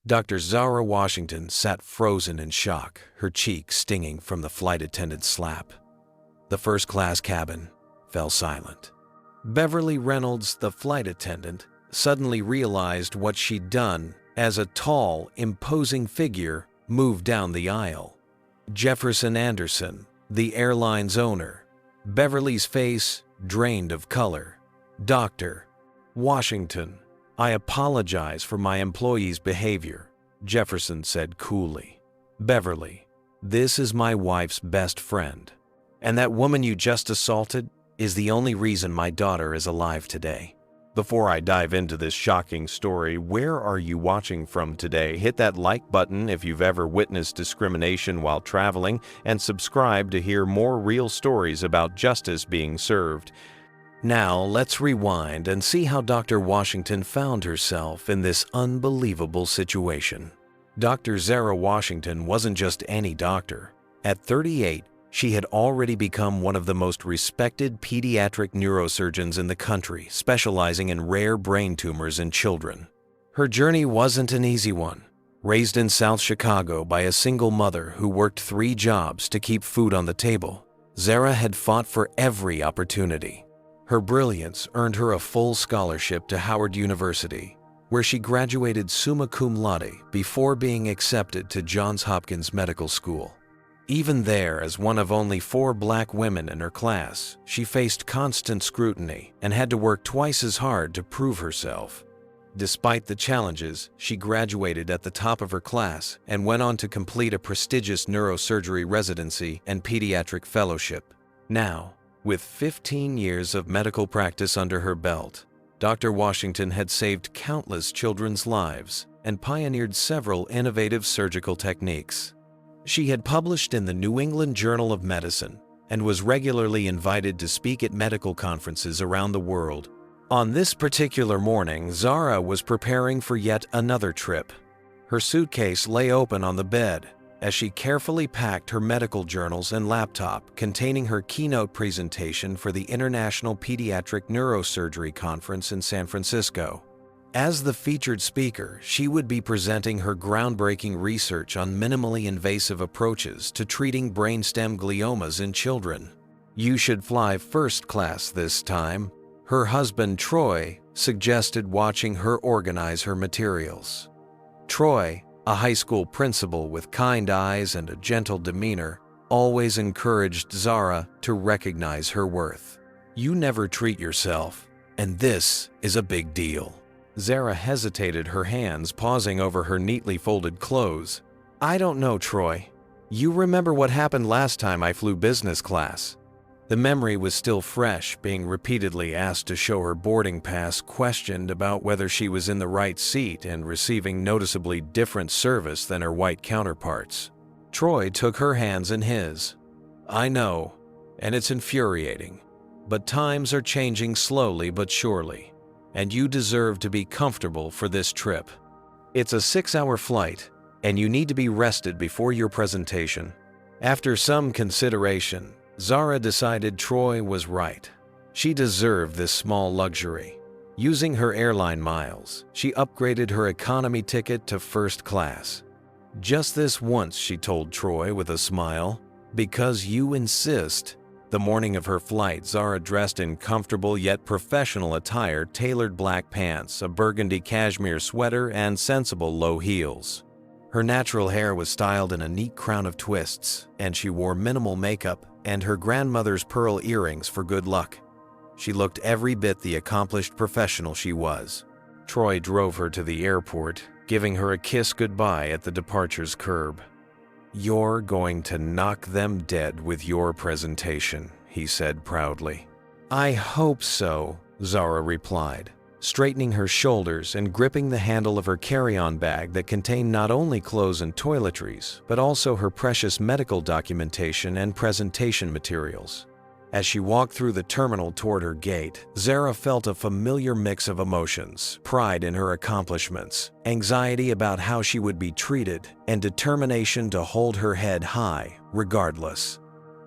Dr. Zara Washington sat frozen in shock, her cheek stinging from the flight attendant's slap. The first-class cabin fell silent. Beverly Reynolds, the flight attendant, suddenly realized what she'd done as a tall, imposing figure moved down the aisle. Jefferson Anderson, the airline's owner. Beverly's face drained of color. "Dr. Washington, I apologize for my employee's behavior," Jefferson said coolly. "Beverly, this is my wife's best friend, and that woman you just assaulted is the only reason my daughter is alive today." Before I dive into this shocking story, where are you watching from today? Hit that like button if you've ever witnessed discrimination while traveling, and subscribe to hear more real stories about justice being served. Now, let's rewind and see how Dr. Washington found herself in this unbelievable situation. Dr. Zara Washington wasn't just any doctor. At 38, she had already become one of the most respected pediatric neurosurgeons in the country, specializing in rare brain tumors in children. Her journey wasn't an easy one. Raised in South Chicago by a single mother who worked 3 jobs to keep food on the table, Zara had fought for every opportunity. Her brilliance earned her a full scholarship to Howard University, where she graduated summa cum laude before being accepted to Johns Hopkins Medical School. Even there, as one of only 4 black women in her class, she faced constant scrutiny and had to work twice as hard to prove herself. Despite the challenges, she graduated at the top of her class and went on to complete a prestigious neurosurgery residency and pediatric fellowship. Now, with 15 years of medical practice under her belt, Dr. Washington had saved countless children's lives and pioneered several innovative surgical techniques. She had published in the New England Journal of Medicine and was regularly invited to speak at medical conferences around the world. On this particular morning, Zara was preparing for yet another trip. Her suitcase lay open on the bed as she carefully packed her medical journals and laptop containing her keynote presentation for the International Pediatric Neurosurgery Conference in San Francisco. As the featured speaker, she would be presenting her groundbreaking research on minimally invasive approaches to treating brainstem gliomas in children. "You should fly first class this time," her husband Troy suggested, watching her organize her materials. Troy, a high school principal with kind eyes and a gentle demeanor, always encouraged Zara to recognize her worth. "You never treat yourself, and this is a big deal." Zara hesitated, her hands pausing over her neatly folded clothes. "I don't know, Troy. You remember what happened last time I flew business class?" The memory was still fresh, being repeatedly asked to show her boarding pass, questioned about whether she was in the right seat, and receiving noticeably different service than her white counterparts. Troy took her hands in his. "I know, and it's infuriating, but times are changing slowly but surely, and you deserve to be comfortable for this trip. It's a 6-hour flight, and you need to be rested before your presentation." After some consideration, Zara decided Troy was right. She deserved this small luxury. Using her airline miles, she upgraded her economy ticket to first class. "Just this once," she told Troy with a smile, "because you insist." The morning of her flight, Zara dressed in comfortable yet professional attire, tailored black pants, a burgundy cashmere sweater, and sensible low heels. Her natural hair was styled in a neat crown of twists, and she wore minimal makeup and her grandmother's pearl earrings for good luck. She looked every bit the accomplished professional she was. Troy drove her to the airport, giving her a kiss goodbye at the departure's curb. "You're going to knock them dead with your presentation," he said proudly. "I hope so," Zara replied, straightening her shoulders and gripping the handle of her carry-on bag that contained not only clothes and toiletries, but also her precious medical documentation and presentation materials. As she walked through the terminal toward her gate, Zara felt a familiar mix of emotions: pride in her accomplishments, anxiety about how she would be treated, and determination to hold her head high, regardless.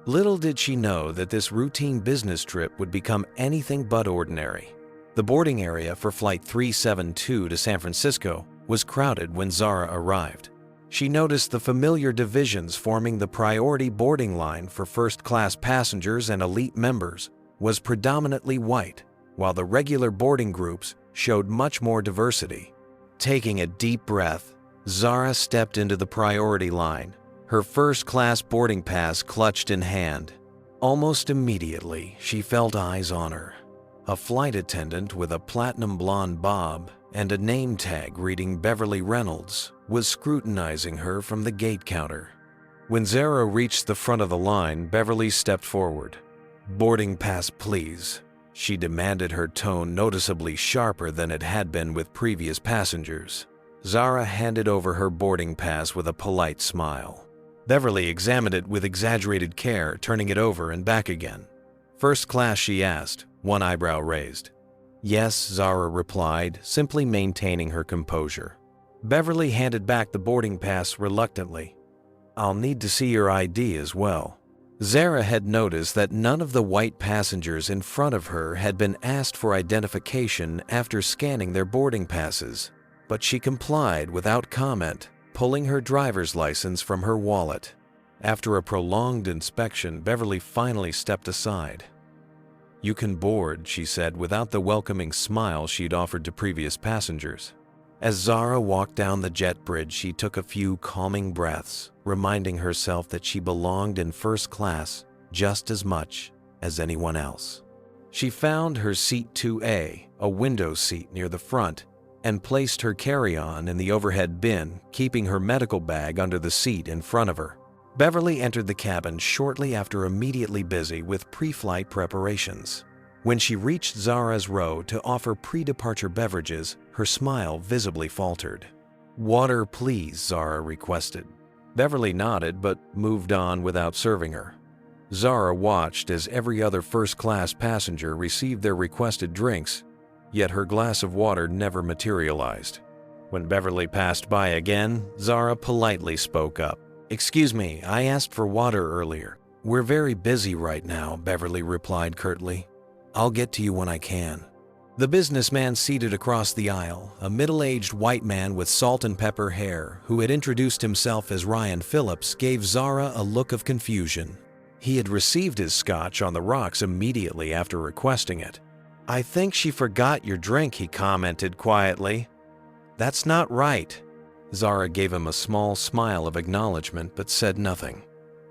Little did she know that this routine business trip would become anything but ordinary. The boarding area for Flight 372 to San Francisco was crowded when Zara arrived. She noticed the familiar divisions forming the priority boarding line for first-class passengers and elite members was predominantly white, while the regular boarding groups showed much more diversity. Taking a deep breath, Zara stepped into the priority line, her first-class boarding pass clutched in hand. Almost immediately, she felt eyes on her. A flight attendant with a platinum blonde bob and a name tag reading Beverly Reynolds was scrutinizing her from the gate counter. When Zara reached the front of the line, Beverly stepped forward. "Boarding pass, please," she demanded, her tone noticeably sharper than it had been with previous passengers. Zara handed over her boarding pass with a polite smile. Beverly examined it with exaggerated care, turning it over and back again. "First class?" she asked, one eyebrow raised. "Yes," Zara replied, simply maintaining her composure. Beverly handed back the boarding pass reluctantly. "I'll need to see your ID as well." Zara had noticed that none of the white passengers in front of her had been asked for identification after scanning their boarding passes, but she complied without comment, pulling her driver's license from her wallet. After a prolonged inspection, Beverly finally stepped aside. "You can board," she said without the welcoming smile she'd offered to previous passengers. As Zara walked down the jet bridge, she took a few calming breaths, reminding herself that she belonged in first class just as much as anyone else. She found her seat 2A, a window seat near the front, and placed her carry-on in the overhead bin, keeping her medical bag under the seat in front of her. Beverly entered the cabin shortly after, immediately busy with pre-flight preparations. When she reached Zara's row to offer pre-departure beverages, her smile visibly faltered. "Water, please," Zara requested. Beverly nodded but moved on without serving her. Zara watched as every other first-class passenger received their requested drinks, yet her glass of water never materialized. When Beverly passed by again, Zara politely spoke up. "Excuse me, I asked for water earlier." "We're very busy right now," Beverly replied curtly. "I'll get to you when I can." The businessman seated across the aisle, a middle-aged white man with salt and pepper hair, who had introduced himself as Ryan Phillips, gave Zara a look of confusion. He had received his scotch on the rocks immediately after requesting it. "I think she forgot your drink," he commented quietly. "That's not right." Zara gave him a small smile of acknowledgement but said nothing.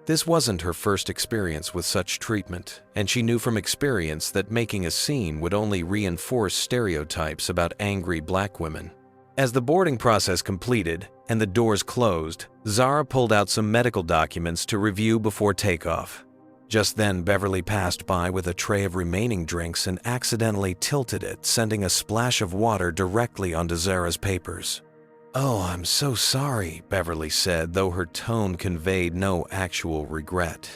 This wasn't her first experience with such treatment, and she knew from experience that making a scene would only reinforce stereotypes about angry black women. As the boarding process completed and the doors closed, Zara pulled out some medical documents to review before takeoff. Just then, Beverly passed by with a tray of remaining drinks and accidentally tilted it, sending a splash of water directly onto Zara's papers. "Oh, I'm so sorry," Beverly said, though her tone conveyed no actual regret.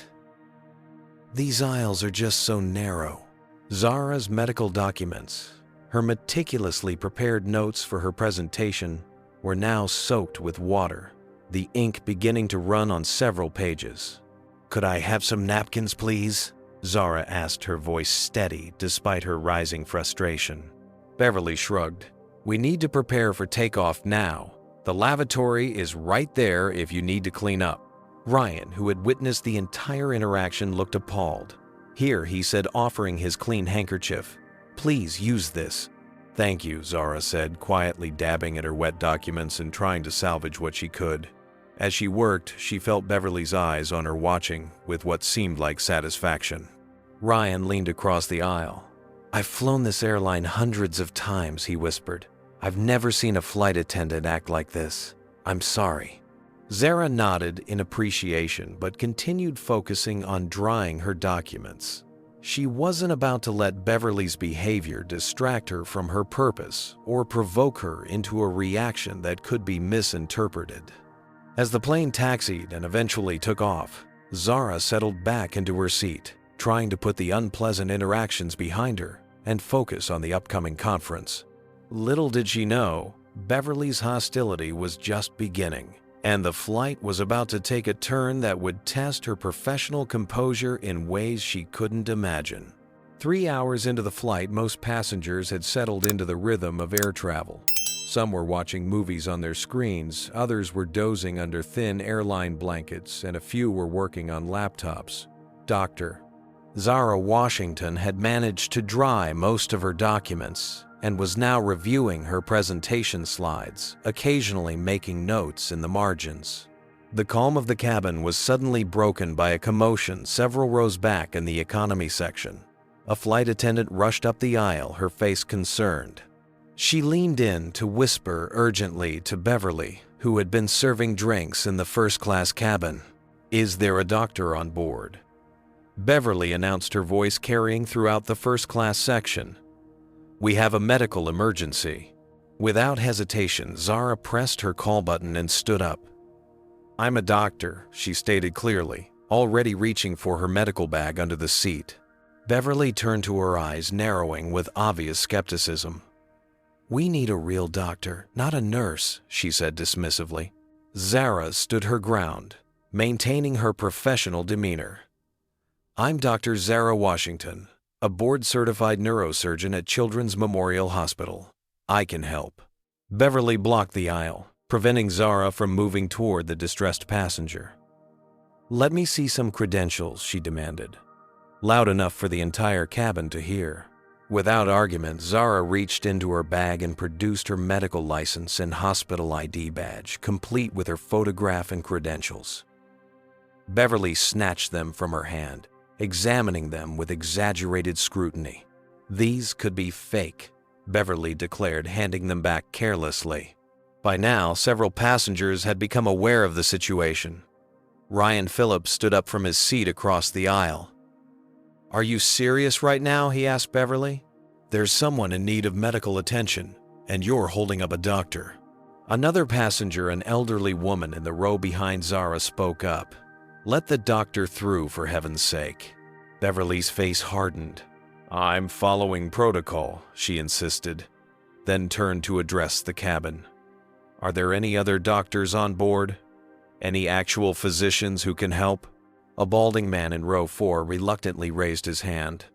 "These aisles are just so narrow." Zara's medical documents, her meticulously prepared notes for her presentation, were now soaked with water, the ink beginning to run on several pages. "Could I have some napkins, please?" Zara asked, her voice steady despite her rising frustration. Beverly shrugged. "We need to prepare for takeoff now. The lavatory is right there if you need to clean up." Ryan, who had witnessed the entire interaction, looked appalled. "Here," he said, offering his clean handkerchief. "Please use this." "Thank you," Zara said, quietly dabbing at her wet documents and trying to salvage what she could. As she worked, she felt Beverly's eyes on her, watching with what seemed like satisfaction. Ryan leaned across the aisle. "I've flown this airline hundreds of times," he whispered. "I've never seen a flight attendant act like this. I'm sorry." Zara nodded in appreciation but continued focusing on drying her documents. She wasn't about to let Beverly's behavior distract her from her purpose or provoke her into a reaction that could be misinterpreted. As the plane taxied and eventually took off, Zara settled back into her seat, trying to put the unpleasant interactions behind her and focus on the upcoming conference. Little did she know, Beverly's hostility was just beginning, and the flight was about to take a turn that would test her professional composure in ways she couldn't imagine. 3 hours into the flight, most passengers had settled into the rhythm of air travel. Some were watching movies on their screens, others were dozing under thin airline blankets, and a few were working on laptops. Dr. Zara Washington had managed to dry most of her documents and was now reviewing her presentation slides, occasionally making notes in the margins. The calm of the cabin was suddenly broken by a commotion several rows back in the economy section. A flight attendant rushed up the aisle, her face concerned. She leaned in to whisper urgently to Beverly, who had been serving drinks in the first-class cabin. "Is there a doctor on board?" Beverly announced, her voice carrying throughout the first-class section. "We have a medical emergency." Without hesitation, Zara pressed her call button and stood up. "I'm a doctor," she stated clearly, already reaching for her medical bag under the seat. Beverly turned to her eyes, narrowing with obvious skepticism. "We need a real doctor, not a nurse," she said dismissively. Zara stood her ground, maintaining her professional demeanor. "I'm Dr. Zara Washington, a board-certified neurosurgeon at Children's Memorial Hospital. I can help." Beverly blocked the aisle, preventing Zara from moving toward the distressed passenger. "Let me see some credentials," she demanded, loud enough for the entire cabin to hear. Without argument, Zara reached into her bag and produced her medical license and hospital ID badge, complete with her photograph and credentials. Beverly snatched them from her hand, examining them with exaggerated scrutiny. "These could be fake," Beverly declared, handing them back carelessly. By now, several passengers had become aware of the situation. Ryan Phillips stood up from his seat across the aisle. "Are you serious right now?" he asked Beverly. "There's someone in need of medical attention, and you're holding up a doctor." Another passenger, an elderly woman in the row behind Zara, spoke up. "Let the doctor through, for heaven's sake." Beverly's face hardened. "I'm following protocol," she insisted, then turned to address the cabin. "Are there any other doctors on board? Any actual physicians who can help?" A balding man in row 4 reluctantly raised his hand.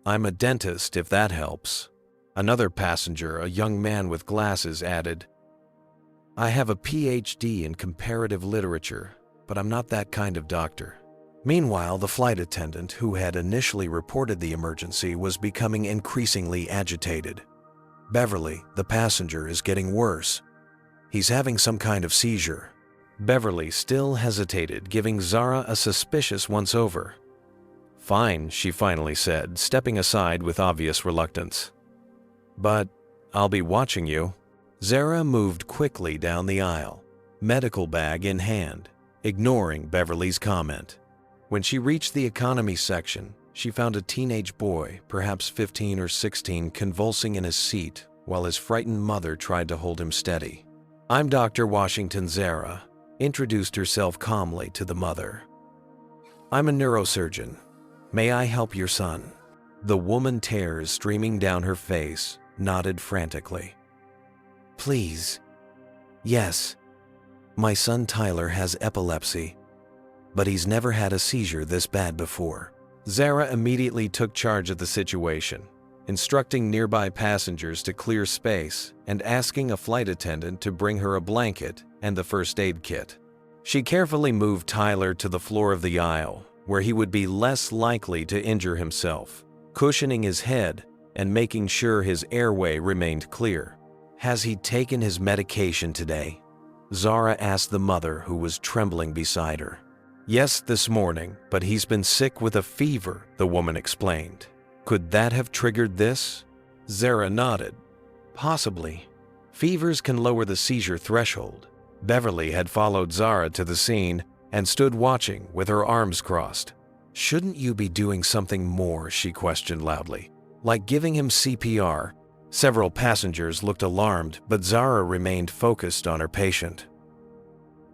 "I'm a dentist, if that helps." Another passenger, a young man with glasses, added, "I have a PhD in comparative literature, but I'm not that kind of doctor." Meanwhile, the flight attendant, who had initially reported the emergency, was becoming increasingly agitated. "Beverly, the passenger is getting worse. He's having some kind of seizure." Beverly still hesitated, giving Zara a suspicious once-over. "Fine," she finally said, stepping aside with obvious reluctance. "But I'll be watching you." Zara moved quickly down the aisle, medical bag in hand, ignoring Beverly's comment. When she reached the economy section, she found a teenage boy, perhaps 15 or 16, convulsing in his seat while his frightened mother tried to hold him steady. "I'm Dr. Washington." Zara introduced herself calmly to the mother. "I'm a neurosurgeon. May I help your son?" The woman, tears streaming down her face, nodded frantically. "Please. Yes. My son Tyler has epilepsy, but he's never had a seizure this bad before." Zara immediately took charge of the situation, instructing nearby passengers to clear space and asking a flight attendant to bring her a blanket and the first aid kit. She carefully moved Tyler to the floor of the aisle, where he would be less likely to injure himself, cushioning his head and making sure his airway remained clear. "Has he taken his medication today?" Zara asked the mother, who was trembling beside her. "Yes, this morning, but he's been sick with a fever," the woman explained. "Could that have triggered this?" Zara nodded. "Possibly. Fevers can lower the seizure threshold." Beverly had followed Zara to the scene and stood watching with her arms crossed. "Shouldn't you be doing something more?" she questioned loudly. "Like giving him CPR?" Several passengers looked alarmed, but Zara remained focused on her patient.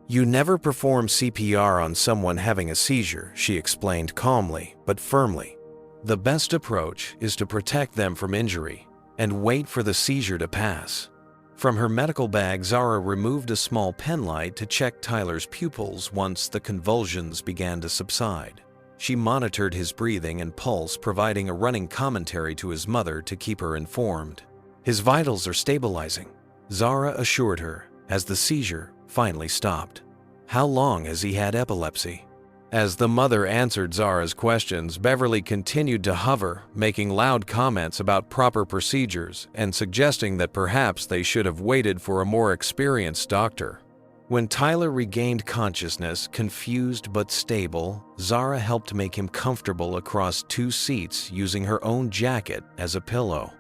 "You never perform CPR on someone having a seizure," she explained calmly but firmly. "The best approach is to protect them from injury and wait for the seizure to pass." From her medical bag, Zara removed a small pen light to check Tyler's pupils once the convulsions began to subside. She monitored his breathing and pulse, providing a running commentary to his mother to keep her informed. "His vitals are stabilizing. Zara assured her as the seizure finally stopped. How long has he had epilepsy? As the mother answered Zara's questions, Beverly continued to hover, making loud comments about proper procedures and suggesting that perhaps they should have waited for a more experienced doctor. When Tyler regained consciousness, confused but stable, Zara helped make him comfortable across 2 seats using her own jacket as a pillow.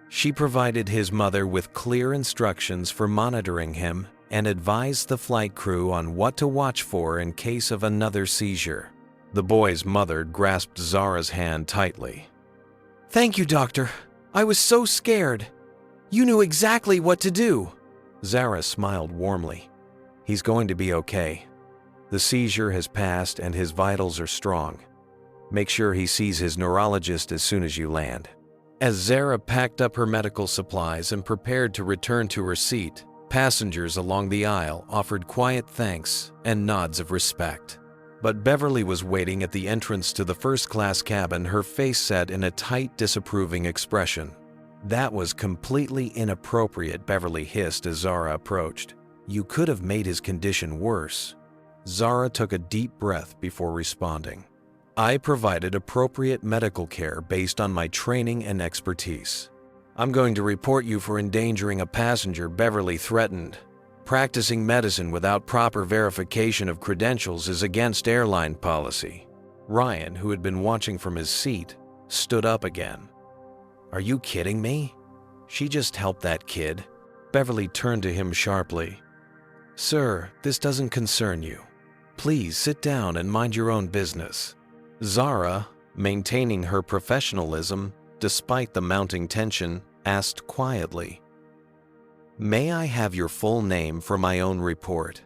She provided his mother with clear instructions for monitoring him and advised the flight crew on what to watch for in case of another seizure. The boy's mother grasped Zara's hand tightly. "Thank you, doctor. I was so scared. You knew exactly what to do." Zara smiled warmly. "He's going to be okay. The seizure has passed and his vitals are strong. Make sure he sees his neurologist as soon as you land." As Zara packed up her medical supplies and prepared to return to her seat, passengers along the aisle offered quiet thanks and nods of respect. But Beverly was waiting at the entrance to the first-class cabin, her face set in a tight, disapproving expression. "That was completely inappropriate," Beverly hissed as Zara approached. "You could have made his condition worse." Zara took a deep breath before responding. "I provided appropriate medical care based on my training and expertise. I'm going to report you for endangering a passenger," Beverly threatened. "Practicing medicine without proper verification of credentials is against airline policy." Ryan, who had been watching from his seat, stood up again. "Are you kidding me? She just helped that kid." Beverly turned to him sharply. "Sir, this doesn't concern you. Please sit down and mind your own business." Zara, maintaining her professionalism despite the mounting tension, asked quietly, "May I have your full name for my own report?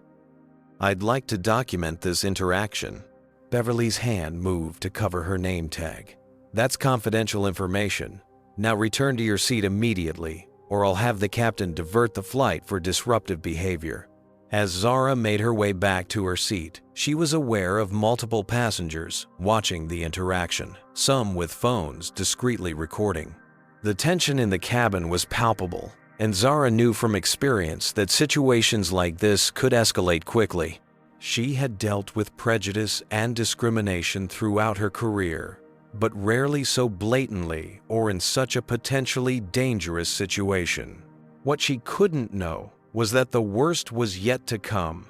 I'd like to document this interaction." Beverly's hand moved to cover her name tag. "That's confidential information. Now return to your seat immediately, or I'll have the captain divert the flight for disruptive behavior." As Zara made her way back to her seat, she was aware of multiple passengers watching the interaction, some with phones discreetly recording. The tension in the cabin was palpable, and Zara knew from experience that situations like this could escalate quickly. She had dealt with prejudice and discrimination throughout her career, but rarely so blatantly or in such a potentially dangerous situation. What she couldn't know was that the worst was yet to come,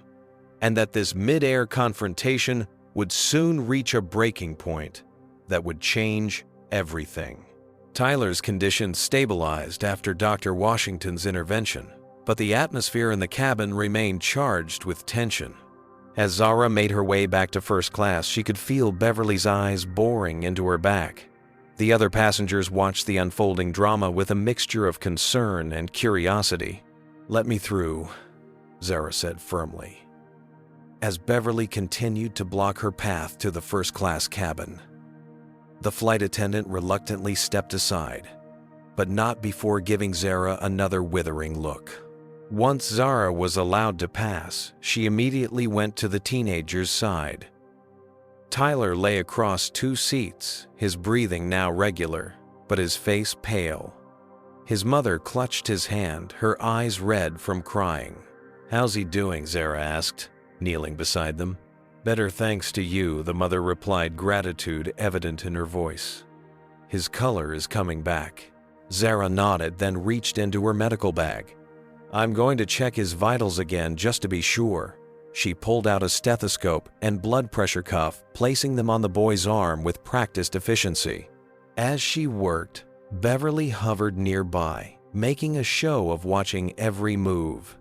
and that this mid-air confrontation would soon reach a breaking point that would change everything. Tyler's condition stabilized after Dr. Washington's intervention, but the atmosphere in the cabin remained charged with tension. As Zara made her way back to first class, she could feel Beverly's eyes boring into her back. The other passengers watched the unfolding drama with a mixture of concern and curiosity. "Let me through," Zara said firmly, as Beverly continued to block her path to the first-class cabin. The flight attendant reluctantly stepped aside, but not before giving Zara another withering look. Once Zara was allowed to pass, she immediately went to the teenager's side. Tyler lay across 2 seats, his breathing now regular, but his face pale. His mother clutched his hand, her eyes red from crying. "How's he doing?" Zara asked, kneeling beside them. "Better, thanks to you," the mother replied, gratitude evident in her voice. "His color is coming back." Zara nodded, then reached into her medical bag. "I'm going to check his vitals again just to be sure." She pulled out a stethoscope and blood pressure cuff, placing them on the boy's arm with practiced efficiency. As she worked, Beverly hovered nearby, making a show of watching every move.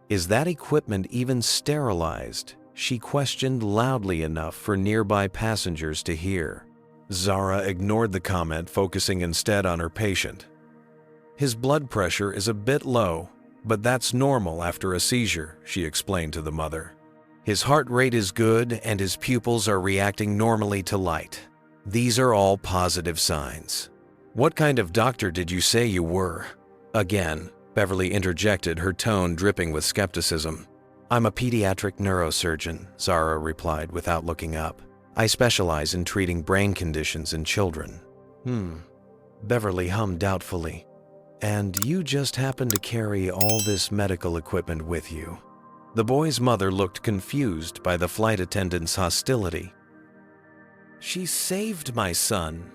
"Is that equipment even sterilized?" she questioned loudly enough for nearby passengers to hear. Zara ignored the comment, focusing instead on her patient. "His blood pressure is a bit low, but that's normal after a seizure," she explained to the mother. "His heart rate is good and his pupils are reacting normally to light. These are all positive signs." "What kind of doctor did you say you were?" Again, Beverly interjected, her tone dripping with skepticism. "I'm a pediatric neurosurgeon," Zara replied without looking up. "I specialize in treating brain conditions in children." Beverly hummed doubtfully. And you just happen to carry all this medical equipment with you. The boy's mother looked confused by the flight attendant's hostility. She saved my son.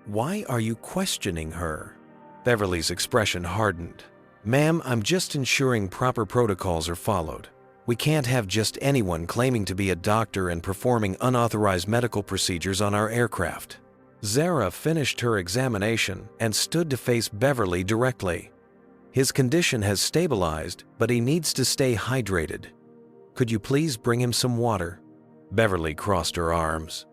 Why are you questioning her? Beverly's expression hardened. Ma'am, I'm just ensuring proper protocols are followed. We can't have just anyone claiming to be a doctor and performing unauthorized medical procedures on our aircraft. Zara finished her examination and stood to face Beverly directly. His condition has stabilized, but he needs to stay hydrated. Could you please bring him some water? Beverly crossed her arms.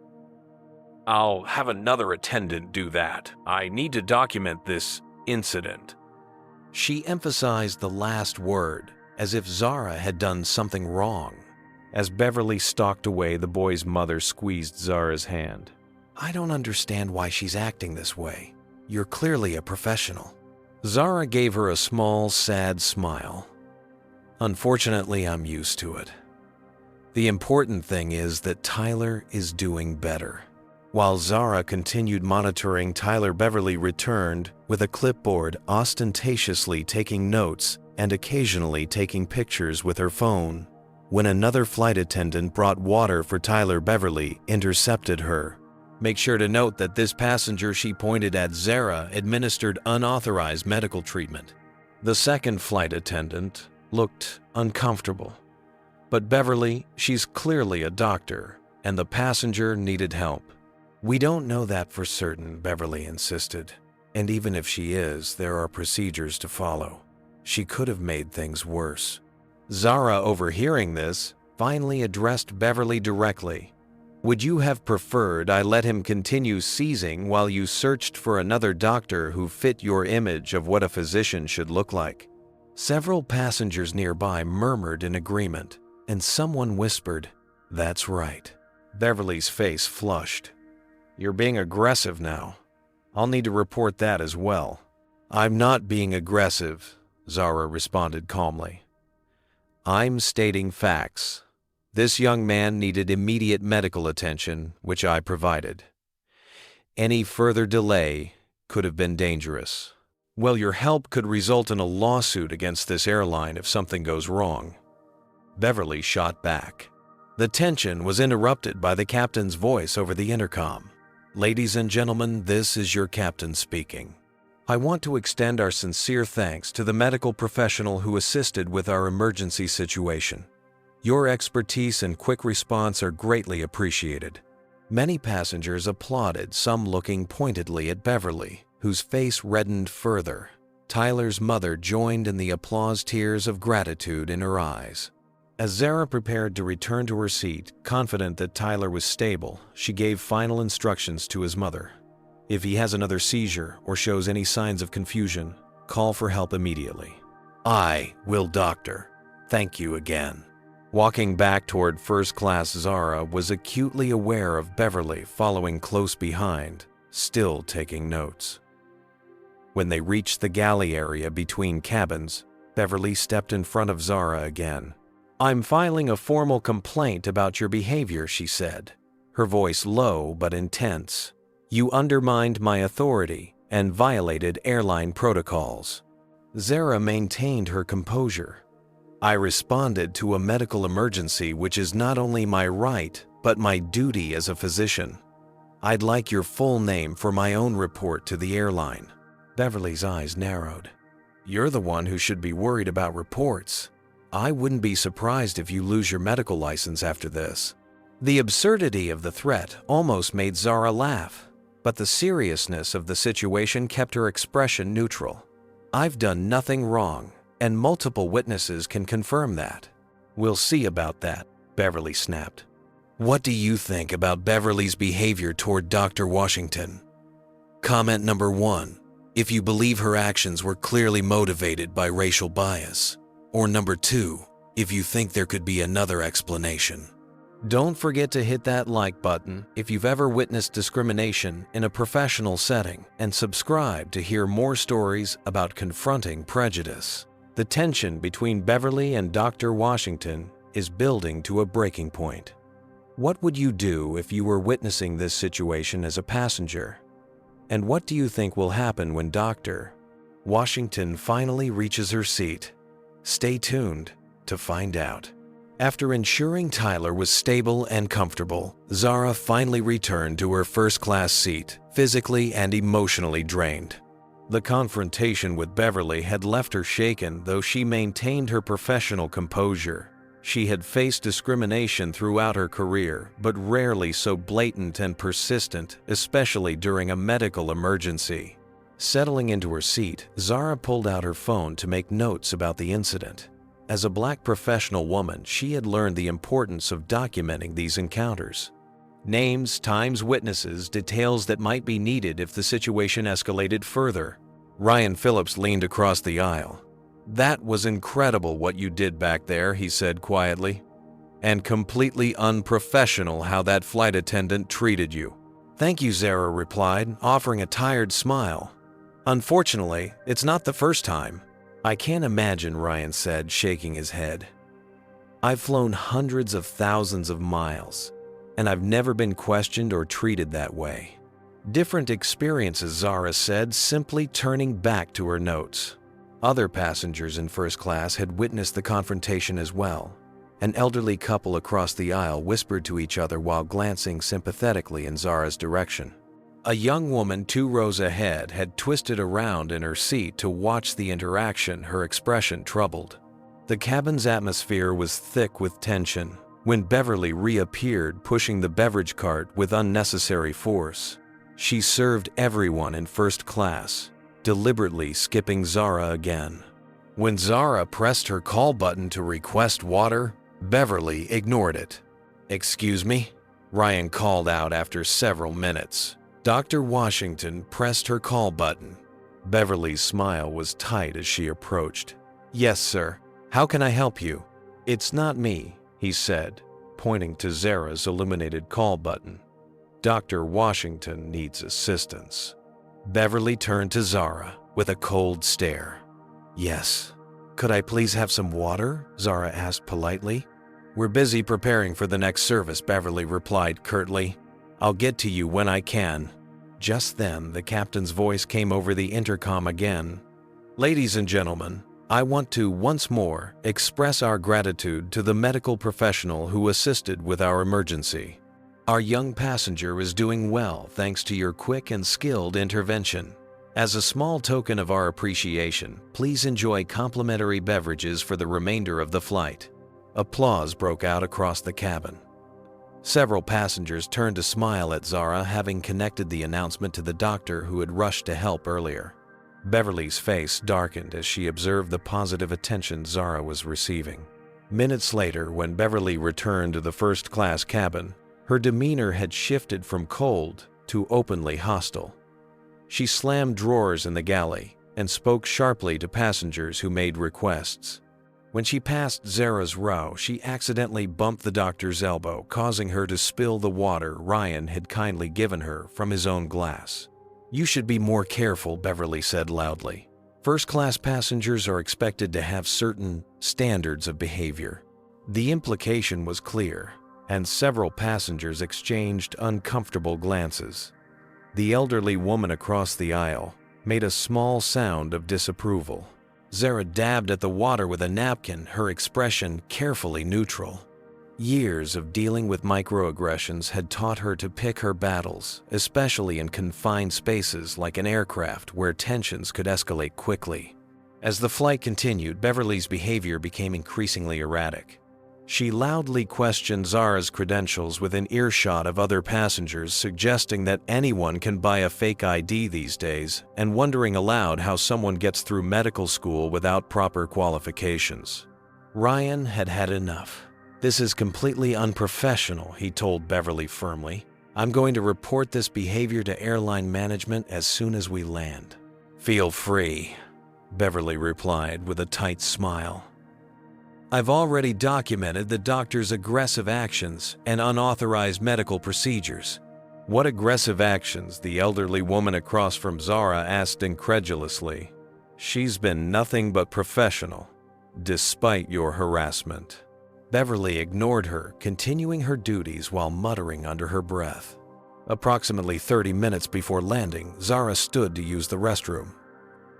I'll have another attendant do that. I need to document this incident. She emphasized the last word, as if Zara had done something wrong. As Beverly stalked away, the boy's mother squeezed Zara's hand. I don't understand why she's acting this way. You're clearly a professional. Zara gave her a small, sad smile. Unfortunately, I'm used to it. The important thing is that Tyler is doing better. While Zara continued monitoring, Tyler, Beverly returned with a clipboard, ostentatiously taking notes and occasionally taking pictures with her phone. When another flight attendant brought water for Tyler, Beverly intercepted her. Make sure to note that this passenger, she pointed at Zara, administered unauthorized medical treatment. The second flight attendant looked uncomfortable. But Beverly, she's clearly a doctor, and the passenger needed help. We don't know that for certain, Beverly insisted. And even if she is, there are procedures to follow. She could have made things worse. Zara, overhearing this, finally addressed Beverly directly. Would you have preferred I let him continue seizing while you searched for another doctor who fit your image of what a physician should look like? Several passengers nearby murmured in agreement, and someone whispered, That's right. Beverly's face flushed. You're being aggressive now. I'll need to report that as well. I'm not being aggressive, Zara responded calmly. I'm stating facts. This young man needed immediate medical attention, which I provided. Any further delay could have been dangerous. Well, your help could result in a lawsuit against this airline if something goes wrong. Beverly shot back. The tension was interrupted by the captain's voice over the intercom. Ladies and gentlemen, this is your captain speaking. I want to extend our sincere thanks to the medical professional who assisted with our emergency situation. Your expertise and quick response are greatly appreciated. Many passengers applauded, some looking pointedly at Beverly, whose face reddened further. Tyler's mother joined in the applause, tears of gratitude in her eyes. As Zara prepared to return to her seat, confident that Tyler was stable, she gave final instructions to his mother. If he has another seizure or shows any signs of confusion, call for help immediately. I will, doctor. Thank you again. Walking back toward first class, Zara was acutely aware of Beverly following close behind, still taking notes. When they reached the galley area between cabins, Beverly stepped in front of Zara again. I'm filing a formal complaint about your behavior, she said, her voice low but intense. You undermined my authority and violated airline protocols. Zara maintained her composure. I responded to a medical emergency, which is not only my right, but my duty as a physician. I'd like your full name for my own report to the airline. Beverly's eyes narrowed. You're the one who should be worried about reports. I wouldn't be surprised if you lose your medical license after this. The absurdity of the threat almost made Zara laugh, but the seriousness of the situation kept her expression neutral. I've done nothing wrong, and multiple witnesses can confirm that. We'll see about that, Beverly snapped. What do you think about Beverly's behavior toward Dr. Washington? Comment number 1. If you believe her actions were clearly motivated by racial bias. Or number 2, if you think there could be another explanation. Don't forget to hit that like button if you've ever witnessed discrimination in a professional setting, and subscribe to hear more stories about confronting prejudice. The tension between Beverly and Dr. Washington is building to a breaking point. What would you do if you were witnessing this situation as a passenger? And what do you think will happen when Dr. Washington finally reaches her seat. Stay tuned to find out. After ensuring Tyler was stable and comfortable, Zara finally returned to her first-class seat, physically and emotionally drained. The confrontation with Beverly had left her shaken, though she maintained her professional composure. She had faced discrimination throughout her career, but rarely so blatant and persistent, especially during a medical emergency. Settling into her seat, Zara pulled out her phone to make notes about the incident. As a Black professional woman, she had learned the importance of documenting these encounters. Names, times, witnesses, details that might be needed if the situation escalated further. Ryan Phillips leaned across the aisle. "That was incredible what you did back there," he said quietly. "And completely unprofessional how that flight attendant treated you." "Thank you," Zara replied, offering a tired smile. "Unfortunately, it's not the first time." "I can't imagine," Ryan said, shaking his head. "I've flown hundreds of thousands of miles, and I've never been questioned or treated that way." "Different experiences," Zara said, simply turning back to her notes. Other passengers in first class had witnessed the confrontation as well. An elderly couple across the aisle whispered to each other while glancing sympathetically in Zara's direction. A young woman 2 rows ahead had twisted around in her seat to watch the interaction, her expression troubled. The cabin's atmosphere was thick with tension when Beverly reappeared, pushing the beverage cart with unnecessary force. She served everyone in first class, deliberately skipping Zara again. When Zara pressed her call button to request water, Beverly ignored it. "Excuse me?" Ryan called out after several minutes. Dr. Washington pressed her call button. Beverly's smile was tight as she approached. "Yes, sir. How can I help you?" "It's not me," he said, pointing to Zara's illuminated call button. "Dr. Washington needs assistance." Beverly turned to Zara with a cold stare. "Yes. Could I please have some water?" Zara asked politely. "We're busy preparing for the next service," Beverly replied curtly. "I'll get to you when I can." Just then, the captain's voice came over the intercom again. "Ladies and gentlemen, I want to once more express our gratitude to the medical professional who assisted with our emergency. Our young passenger is doing well thanks to your quick and skilled intervention. As a small token of our appreciation, please enjoy complimentary beverages for the remainder of the flight." Applause broke out across the cabin. Several passengers turned to smile at Zara, having connected the announcement to the doctor who had rushed to help earlier. Beverly's face darkened as she observed the positive attention Zara was receiving. Minutes later, when Beverly returned to the first-class cabin, her demeanor had shifted from cold to openly hostile. She slammed drawers in the galley and spoke sharply to passengers who made requests. When she passed Zara's row, she accidentally bumped the doctor's elbow, causing her to spill the water Ryan had kindly given her from his own glass. "You should be more careful," Beverly said loudly. "First-class passengers are expected to have certain standards of behavior." The implication was clear, and several passengers exchanged uncomfortable glances. The elderly woman across the aisle made a small sound of disapproval. Zara dabbed at the water with a napkin, her expression carefully neutral. Years of dealing with microaggressions had taught her to pick her battles, especially in confined spaces like an aircraft where tensions could escalate quickly. As the flight continued, Beverly's behavior became increasingly erratic. She loudly questioned Zara's credentials within earshot of other passengers, suggesting that anyone can buy a fake ID these days, and wondering aloud how someone gets through medical school without proper qualifications. Ryan had had enough. "This is completely unprofessional," he told Beverly firmly. "I'm going to report this behavior to airline management as soon as we land." "Feel free," Beverly replied with a tight smile. "I've already documented the doctor's aggressive actions and unauthorized medical procedures." "What aggressive actions?" the elderly woman across from Zara asked incredulously. "She's been nothing but professional, despite your harassment." Beverly ignored her, continuing her duties while muttering under her breath. Approximately 30 minutes before landing, Zara stood to use the restroom.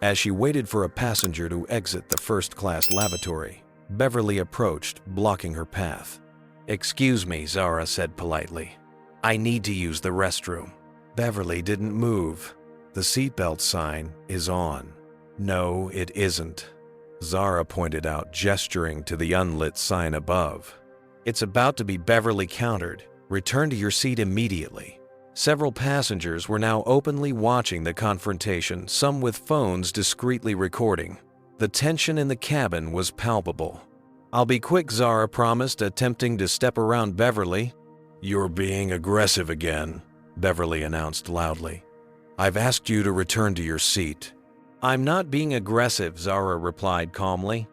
As she waited for a passenger to exit the first-class lavatory, Beverly approached, blocking her path. "Excuse me," Zara said politely. "I need to use the restroom." Beverly didn't move. "The seatbelt sign is on." "No, it isn't," Zara pointed out, gesturing to the unlit sign above. "It's about to be Beverly countered. Return to your seat immediately." Several passengers were now openly watching the confrontation, some with phones discreetly recording. The tension in the cabin was palpable. "I'll be quick," Zara promised, attempting to step around Beverly. "You're being aggressive again," Beverly announced loudly. "I've asked you to return to your seat." "I'm not being aggressive," Zara replied calmly.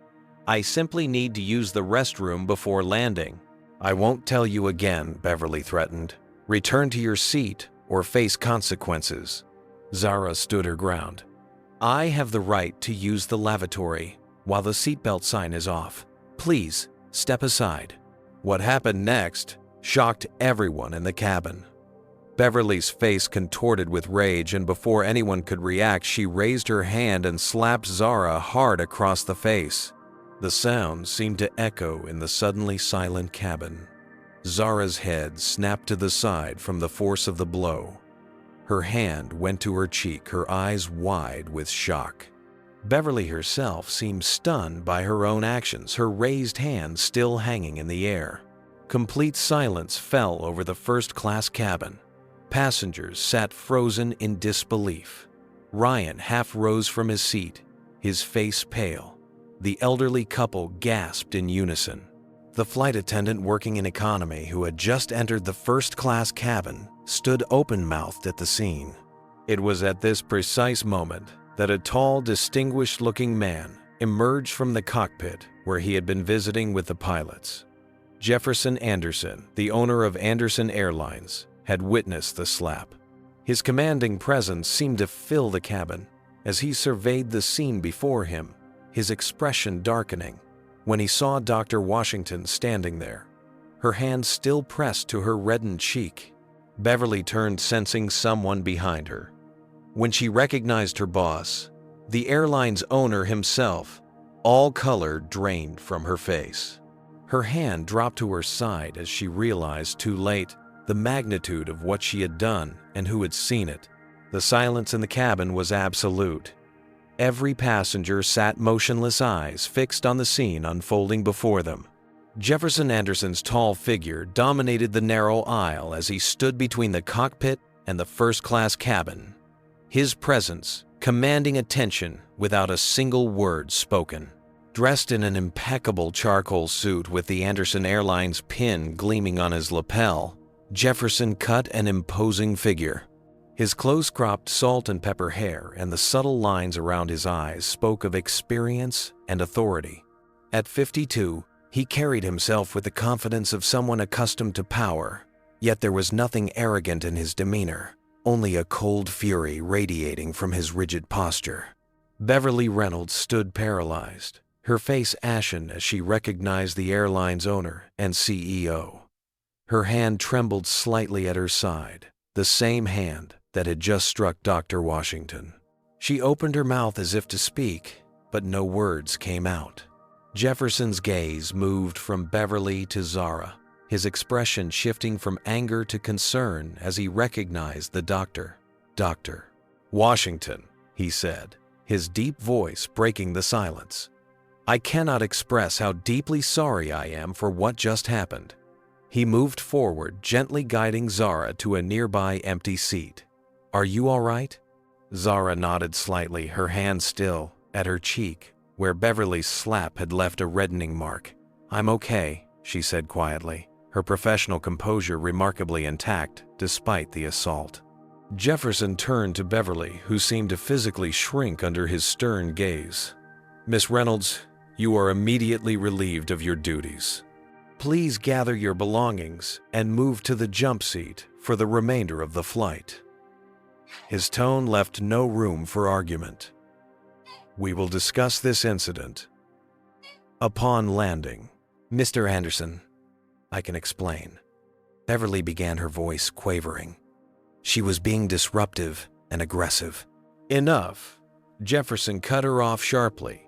"I simply need to use the restroom before landing." "I won't tell you again," Beverly threatened. "Return to your seat or face consequences." Zara stood her ground. "I have the right to use the lavatory while the seatbelt sign is off. Please, step aside." What happened next shocked everyone in the cabin. Beverly's face contorted with rage, and before anyone could react, she raised her hand and slapped Zara hard across the face. The sound seemed to echo in the suddenly silent cabin. Zara's head snapped to the side from the force of the blow. Her hand went to her cheek, her eyes wide with shock. Beverly herself seemed stunned by her own actions, her raised hand still hanging in the air. Complete silence fell over the first-class cabin. Passengers sat frozen in disbelief. Ryan half rose from his seat, his face pale. The elderly couple gasped in unison. The flight attendant working in economy, who had just entered the first-class cabin, stood open-mouthed at the scene. It was at this precise moment that a tall, distinguished-looking man emerged from the cockpit where he had been visiting with the pilots. Jefferson Anderson, the owner of Anderson Airlines, had witnessed the slap. His commanding presence seemed to fill the cabin. As he surveyed the scene before him, his expression darkening, when he saw Dr. Washington standing there, her hand still pressed to her reddened cheek. Beverly turned, sensing someone behind her. When she recognized her boss, the airline's owner himself, all color drained from her face. Her hand dropped to her side as she realized too late the magnitude of what she had done and who had seen it. The silence in the cabin was absolute. Every passenger sat motionless, eyes fixed on the scene unfolding before them. Jefferson Anderson's tall figure dominated the narrow aisle as he stood between the cockpit and the first-class cabin, his presence commanding attention without a single word spoken. Dressed in an impeccable charcoal suit with the Anderson Airlines pin gleaming on his lapel, Jefferson cut an imposing figure. His close-cropped salt and pepper hair and the subtle lines around his eyes spoke of experience and authority. At 52, he carried himself with the confidence of someone accustomed to power, yet there was nothing arrogant in his demeanor, only a cold fury radiating from his rigid posture. Beverly Reynolds stood paralyzed, her face ashen as she recognized the airline's owner and CEO. Her hand trembled slightly at her side, the same hand that had just struck Dr. Washington. She opened her mouth as if to speak, but no words came out. Jefferson's gaze moved from Beverly to Zara, his expression shifting from anger to concern as he recognized the doctor. "Dr. Washington," he said, his deep voice breaking the silence. "I cannot express how deeply sorry I am for what just happened." He moved forward, gently guiding Zara to a nearby empty seat. "Are you all right?" Zara nodded slightly, her hand still at her cheek, where Beverly's slap had left a reddening mark. "I'm okay," she said quietly, her professional composure remarkably intact despite the assault. Jefferson turned to Beverly, who seemed to physically shrink under his stern gaze. "Miss Reynolds, you are immediately relieved of your duties. Please gather your belongings and move to the jump seat for the remainder of the flight." His tone left no room for argument. "We will discuss this incident upon landing." "Mr. Anderson, I can explain." Beverly began, her voice quavering. She was being disruptive and aggressive. "Enough. Jefferson cut her off sharply.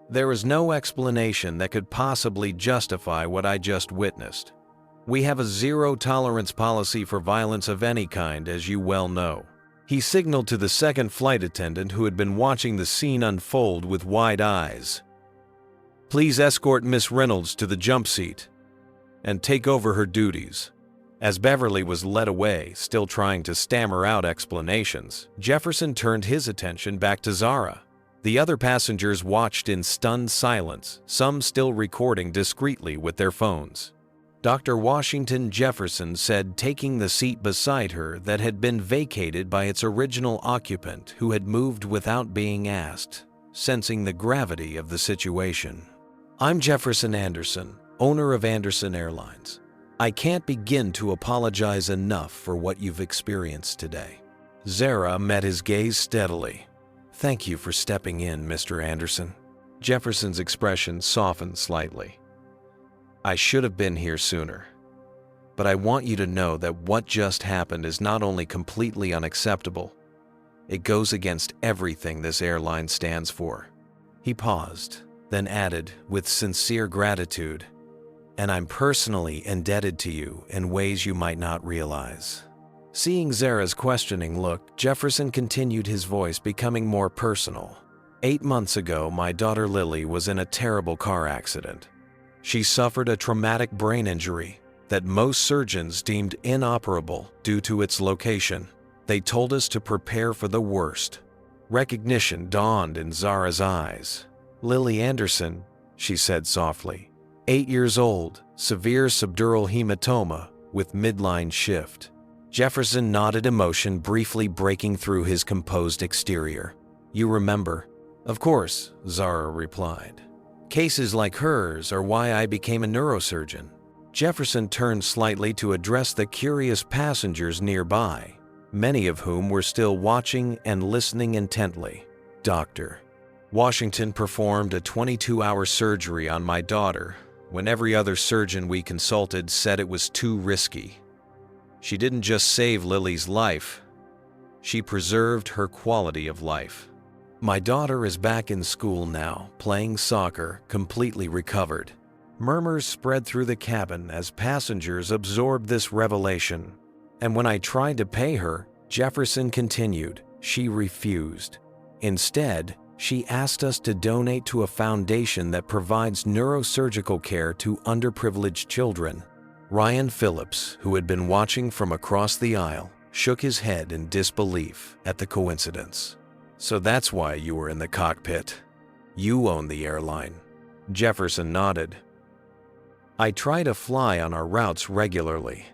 There is no explanation that could possibly justify what I just witnessed. We have a zero-tolerance policy for violence of any kind, as you well know. He signaled to the second flight attendant who had been watching the scene unfold with wide eyes. Please escort Miss Reynolds to the jump seat and take over her duties. As Beverly was led away, still trying to stammer out explanations, Jefferson turned his attention back to Zara. The other passengers watched in stunned silence, some still recording discreetly with their phones. Dr. Washington Jefferson said, taking the seat beside her that had been vacated by its original occupant who had moved without being asked, sensing the gravity of the situation. I'm Jefferson Anderson, owner of Anderson Airlines. I can't begin to apologize enough for what you've experienced today. Zara met his gaze steadily. Thank you for stepping in, Mr. Anderson. Jefferson's expression softened slightly. I should have been here sooner. But I want you to know that what just happened is not only completely unacceptable, it goes against everything this airline stands for. He paused, then added with sincere gratitude, and I'm personally indebted to you in ways you might not realize. Seeing Zara's questioning look, Jefferson continued, his voice becoming more personal. 8 months ago, my daughter Lily was in a terrible car accident. She suffered a traumatic brain injury that most surgeons deemed inoperable due to its location. They told us to prepare for the worst. Recognition dawned in Zara's eyes. Lily Anderson, she said softly. 8 years old, severe subdural hematoma with midline shift. Jefferson nodded, emotion briefly breaking through his composed exterior. You remember? Of course, Zara replied. Cases like hers are why I became a neurosurgeon. Jefferson turned slightly to address the curious passengers nearby, many of whom were still watching and listening intently. Dr. Washington performed a 22-hour surgery on my daughter when every other surgeon we consulted said it was too risky. She didn't just save Lily's life, she preserved her quality of life. My daughter is back in school now, playing soccer, completely recovered. Murmurs spread through the cabin as passengers absorbed this revelation. And when I tried to pay her, Jefferson continued, she refused. Instead, she asked us to donate to a foundation that provides neurosurgical care to underprivileged children. Ryan Phillips, who had been watching from across the aisle, shook his head in disbelief at the coincidence. So that's why you were in the cockpit. You own the airline. Jefferson nodded. I try to fly on our routes regularly.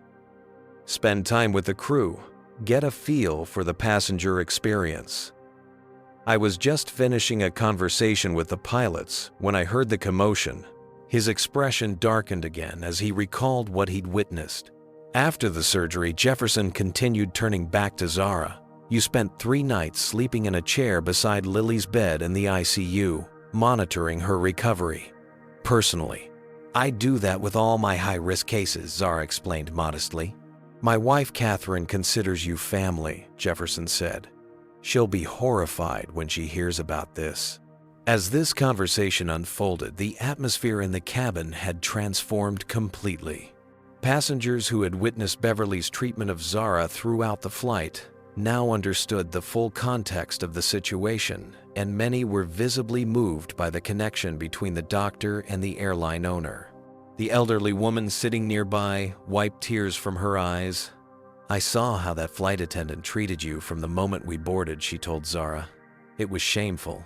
Spend time with the crew, get a feel for the passenger experience. I was just finishing a conversation with the pilots when I heard the commotion. His expression darkened again as he recalled what he'd witnessed. After the surgery, Jefferson continued, turning back to Zara. You spent 3 nights sleeping in a chair beside Lily's bed in the ICU, monitoring her recovery. Personally, I do that with all my high-risk cases, Zara explained modestly. My wife Catherine considers you family, Jefferson said. She'll be horrified when she hears about this. As this conversation unfolded, the atmosphere in the cabin had transformed completely. Passengers who had witnessed Beverly's treatment of Zara throughout the flight now understood the full context of the situation, and many were visibly moved by the connection between the doctor and the airline owner. The elderly woman sitting nearby wiped tears from her eyes. I saw how that flight attendant treated you from the moment we boarded, she told Zara. It was shameful.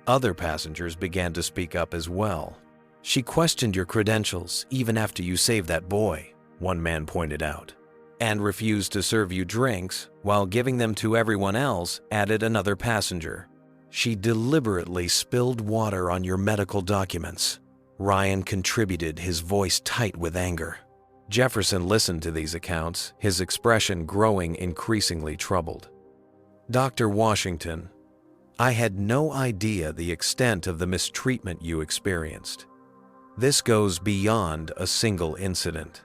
Other passengers began to speak up as well. She questioned your credentials even after you saved that boy, one man pointed out, and refused to serve you drinks while giving them to everyone else, added another passenger. She deliberately spilled water on your medical documents. Ryan contributed, his voice tight with anger. Jefferson listened to these accounts, his expression growing increasingly troubled. Dr. Washington, I had no idea the extent of the mistreatment you experienced. This goes beyond a single incident.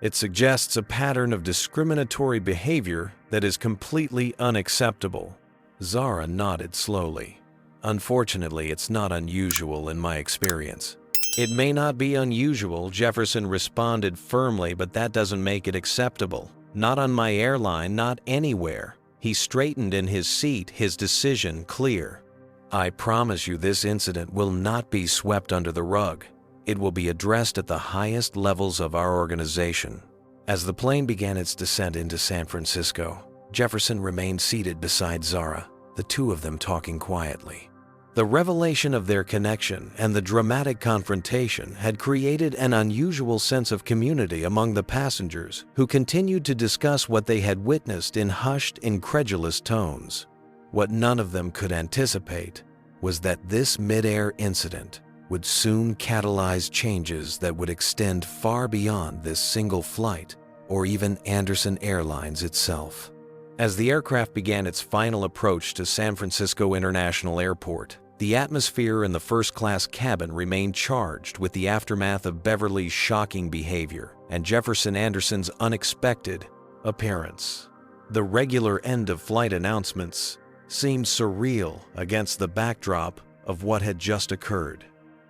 It suggests a pattern of discriminatory behavior that is completely unacceptable. Zara nodded slowly. Unfortunately, it's not unusual in my experience. It may not be unusual, Jefferson responded firmly, but that doesn't make it acceptable. Not on my airline, not anywhere. He straightened in his seat, his decision clear. I promise you this incident will not be swept under the rug. It will be addressed at the highest levels of our organization. As the plane began its descent into San Francisco, Jefferson remained seated beside Zara, the two of them talking quietly. The revelation of their connection and the dramatic confrontation had created an unusual sense of community among the passengers, who continued to discuss what they had witnessed in hushed, incredulous tones. What none of them could anticipate was that this mid-air incident would soon catalyze changes that would extend far beyond this single flight or even Anderson Airlines itself. As the aircraft began its final approach to San Francisco International Airport, the atmosphere in the first-class cabin remained charged with the aftermath of Beverly's shocking behavior and Jefferson Anderson's unexpected appearance. The regular end-of-flight announcements seemed surreal against the backdrop of what had just occurred.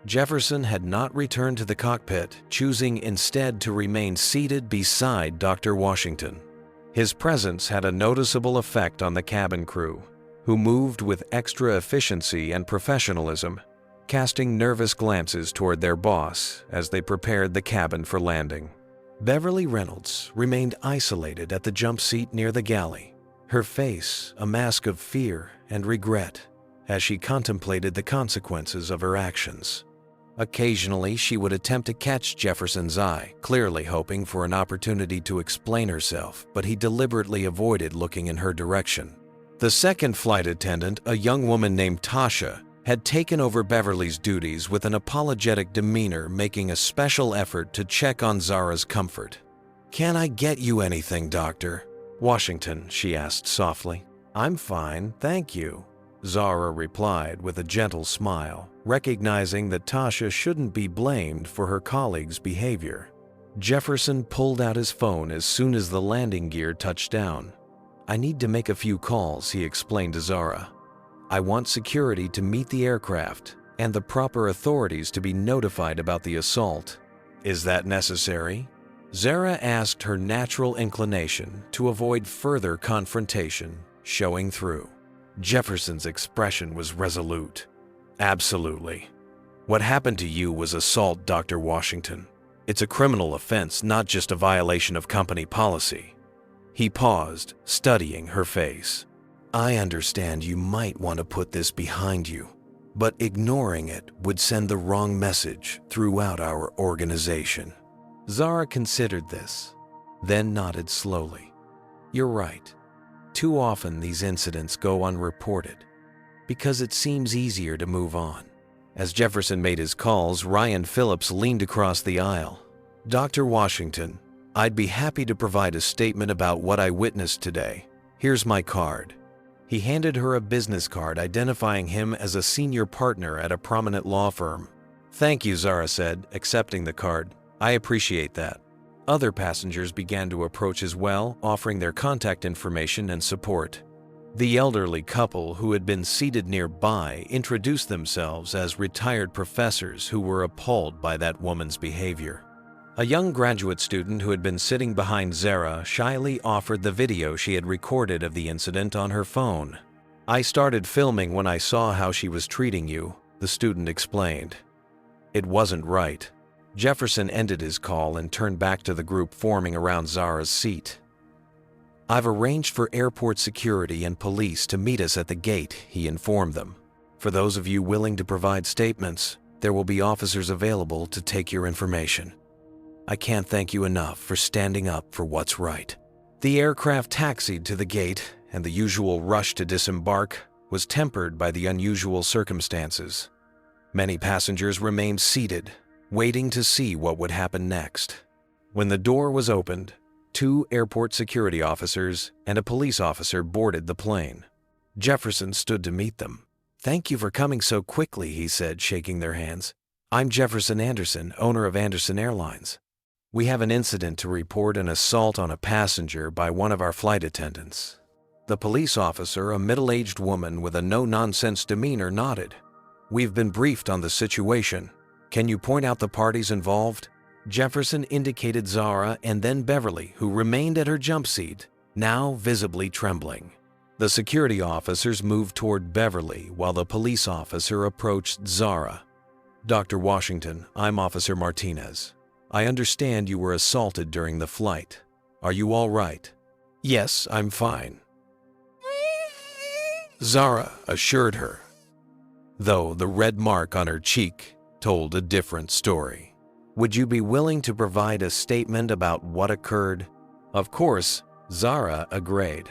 Jefferson had not returned to the cockpit, choosing instead to remain seated beside Dr. Washington. His presence had a noticeable effect on the cabin crew, who moved with extra efficiency and professionalism, casting nervous glances toward their boss as they prepared the cabin for landing. Beverly Reynolds remained isolated at the jump seat near the galley, her face a mask of fear and regret as she contemplated the consequences of her actions. Occasionally, she would attempt to catch Jefferson's eye, clearly hoping for an opportunity to explain herself, but he deliberately avoided looking in her direction. The second flight attendant, a young woman named Tasha, had taken over Beverly's duties with an apologetic demeanor, making a special effort to check on Zara's comfort. "Can I get you anything, Doctor Washington?" she asked softly. "I'm fine, thank you," Zara replied with a gentle smile, recognizing that Tasha shouldn't be blamed for her colleague's behavior. Jefferson pulled out his phone as soon as the landing gear touched down. "I need to make a few calls," he explained to Zara. "I want security to meet the aircraft and the proper authorities to be notified about the assault." "Is that necessary?" Zara asked, her natural inclination to avoid further confrontation showing through. Jefferson's expression was resolute. "Absolutely. What happened to you was assault, Dr. Washington. It's a criminal offense, not just a violation of company policy." He paused, studying her face. "I understand you might want to put this behind you, but ignoring it would send the wrong message throughout our organization." Zara considered this, then nodded slowly. "You're right. Too often these incidents go unreported because it seems easier to move on." As Jefferson made his calls, Ryan Phillips leaned across the aisle. "Dr. Washington, I'd be happy to provide a statement about what I witnessed today. Here's my card." He handed her a business card identifying him as a senior partner at a prominent law firm. "Thank you," Zara said, accepting the card. "I appreciate that." Other passengers began to approach as well, offering their contact information and support. The elderly couple who had been seated nearby introduced themselves as retired professors who were appalled by that woman's behavior. A young graduate student who had been sitting behind Zara shyly offered the video she had recorded of the incident on her phone. "I started filming when I saw how she was treating you," the student explained. "It wasn't right." Jefferson ended his call and turned back to the group forming around Zara's seat. "I've arranged for airport security and police to meet us at the gate," he informed them. "For those of you willing to provide statements, there will be officers available to take your information. I can't thank you enough for standing up for what's right." The aircraft taxied to the gate, and the usual rush to disembark was tempered by the unusual circumstances. Many passengers remained seated, waiting to see what would happen next. When the door was opened, 2 airport security officers and a police officer boarded the plane. Jefferson stood to meet them. "Thank you for coming so quickly," he said, shaking their hands. "I'm Jefferson Anderson, owner of Anderson Airlines. We have an incident to report: an assault on a passenger by one of our flight attendants." The police officer, a middle-aged woman with a no-nonsense demeanor, nodded. "We've been briefed on the situation. Can you point out the parties involved?" Jefferson indicated Zara and then Beverly, who remained at her jump seat, now visibly trembling. The security officers moved toward Beverly while the police officer approached Zara. "Dr. Washington, I'm Officer Martinez. I understand you were assaulted during the flight. Are you all right?" "Yes, I'm fine," Zara assured her, though the red mark on her cheek told a different story. "Would you be willing to provide a statement about what occurred?" Of course, Zara agreed.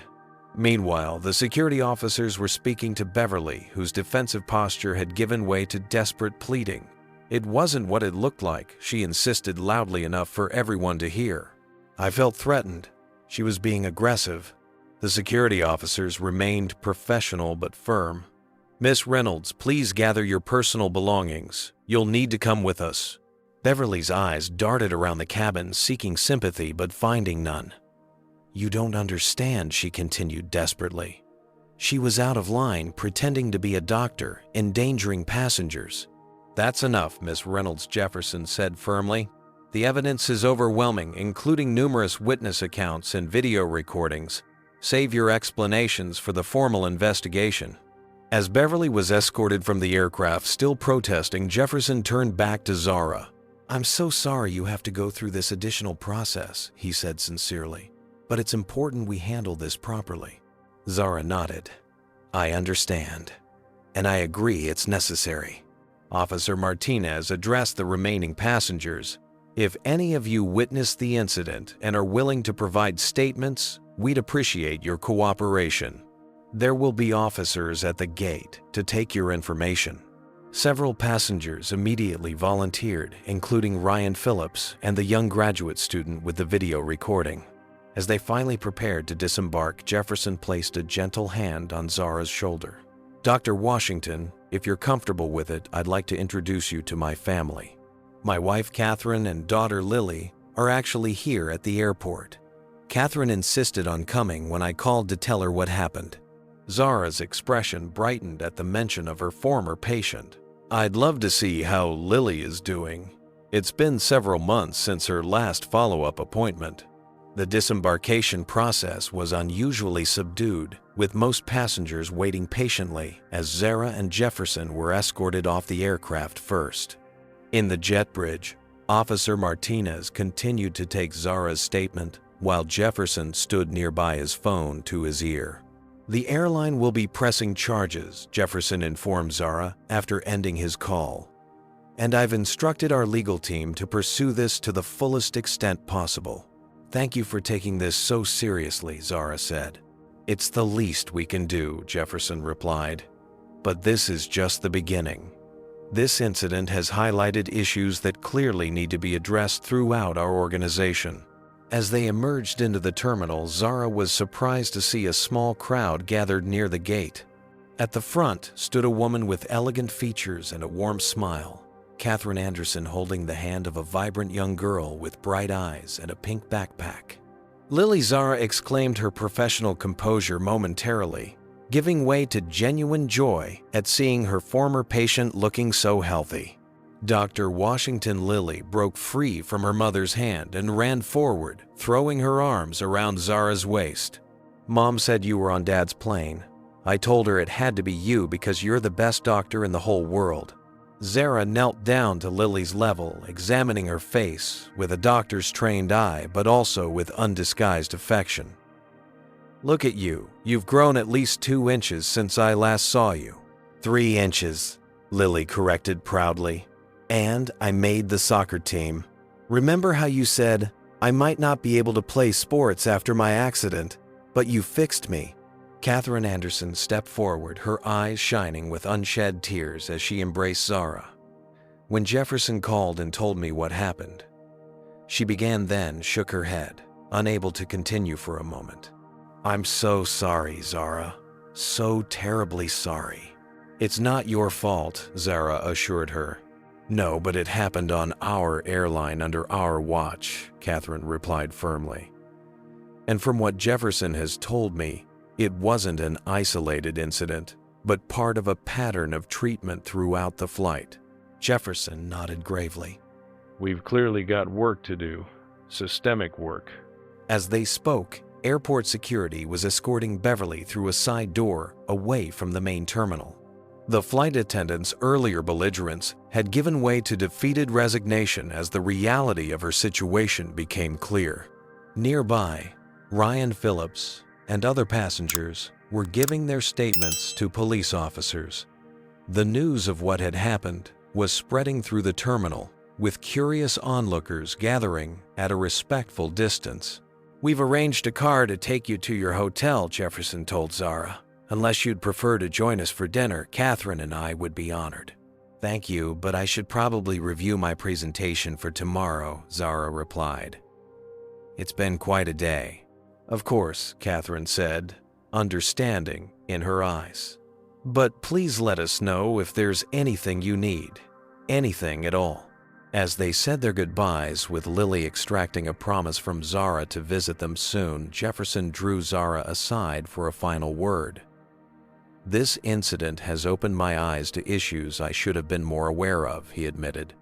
Meanwhile, the security officers were speaking to Beverly, whose defensive posture had given way to desperate pleading. It wasn't what it looked like, she insisted loudly enough for everyone to hear. "I felt threatened. She was being aggressive." The security officers remained professional but firm. "Miss Reynolds, please gather your personal belongings. You'll need to come with us." Beverly's eyes darted around the cabin, seeking sympathy but finding none. "You don't understand," she continued desperately. "She was out of line, pretending to be a doctor, endangering passengers." "That's enough, Miss Reynolds," Jefferson said firmly. "The evidence is overwhelming, including numerous witness accounts and video recordings. Save your explanations for the formal investigation." As Beverly was escorted from the aircraft, still protesting, Jefferson turned back to Zara. "I'm so sorry you have to go through this additional process," he said sincerely, "but it's important we handle this properly." Zara nodded. "I understand, and I agree it's necessary." Officer Martinez addressed the remaining passengers. "If any of you witnessed the incident and are willing to provide statements, we'd appreciate your cooperation. There will be officers at the gate to take your information." Several passengers immediately volunteered, including Ryan Phillips and the young graduate student with the video recording. As they finally prepared to disembark, Jefferson placed a gentle hand on Zara's shoulder. "Dr. Washington, if you're comfortable with it, I'd like to introduce you to my family. My wife Catherine and daughter Lily are actually here at the airport. Catherine insisted on coming when I called to tell her what happened." Zara's expression brightened at the mention of her former patient. "I'd love to see how Lily is doing. It's been several months since her last follow-up appointment." The disembarkation process was unusually subdued, with most passengers waiting patiently as Zara and Jefferson were escorted off the aircraft first. In the jet bridge, Officer Martinez continued to take Zara's statement while Jefferson stood nearby his phone to his ear. "The airline will be pressing charges," Jefferson informed Zara after ending his call. "And I've instructed our legal team to pursue this to the fullest extent possible." "Thank you for taking this so seriously," Zara said. "It's the least we can do," Jefferson replied. "But this is just the beginning. This incident has highlighted issues that clearly need to be addressed throughout our organization." As they emerged into the terminal, Zara was surprised to see a small crowd gathered near the gate. At the front stood a woman with elegant features and a warm smile, Catherine Anderson holding the hand of a vibrant young girl with bright eyes and a pink backpack. Lily, Zara exclaimed, her professional composure momentarily giving way to genuine joy at seeing her former patient looking so healthy. Dr. Washington Lily broke free from her mother's hand and ran forward, throwing her arms around Zara's waist. "Mom said you were on Dad's plane. I told her it had to be you because you're the best doctor in the whole world." Zara knelt down to Lily's level, examining her face with a doctor's trained eye, but also with undisguised affection. "Look at you. You've grown at least 2 inches since I last saw you." 3 inches, Lily corrected proudly. "And I made the soccer team. Remember how you said, I might not be able to play sports after my accident, but you fixed me." Catherine Anderson stepped forward, her eyes shining with unshed tears as she embraced Zara. "When Jefferson called and told me what happened," she began, then shook her head, unable to continue for a moment. "I'm so sorry, Zara. So terribly sorry." "It's not your fault," Zara assured her. "No, but it happened on our airline under our watch," Catherine replied firmly. "And from what Jefferson has told me, It wasn't an isolated incident, but part of a pattern of treatment throughout the flight. Jefferson nodded gravely. We've clearly got work to do. Systemic work. As they spoke, airport security was escorting Beverly through a side door away from the main terminal. The flight attendant's earlier belligerence had given way to defeated resignation as the reality of her situation became clear. Nearby, Ryan Phillips and other passengers were giving their statements to police officers. The news of what had happened was spreading through the terminal, with curious onlookers gathering at a respectful distance. "We've arranged a car to take you to your hotel," Jefferson told Zara. "Unless you'd prefer to join us for dinner, Catherine and I would be honored." "Thank you, but I should probably review my presentation for tomorrow," Zara replied. "It's been quite a day." "Of course," Catherine said, understanding in her eyes. "But please let us know if there's anything you need. Anything at all." As they said their goodbyes, with Lily extracting a promise from Zara to visit them soon, Jefferson drew Zara aside for a final word. "This incident has opened my eyes to issues I should have been more aware of," he admitted.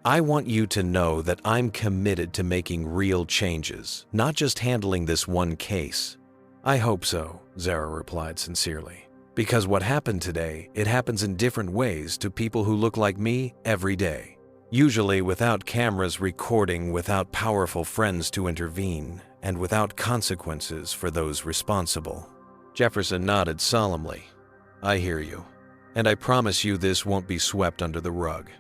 "I want you to know that I'm committed to making real changes, not just handling this one case." "I hope so," Zara replied sincerely. "Because what happened today, it happens in different ways to people who look like me every day. Usually without cameras recording, without powerful friends to intervene, and without consequences for those responsible." Jefferson nodded solemnly. "I hear you, and I promise you this won't be swept under the rug.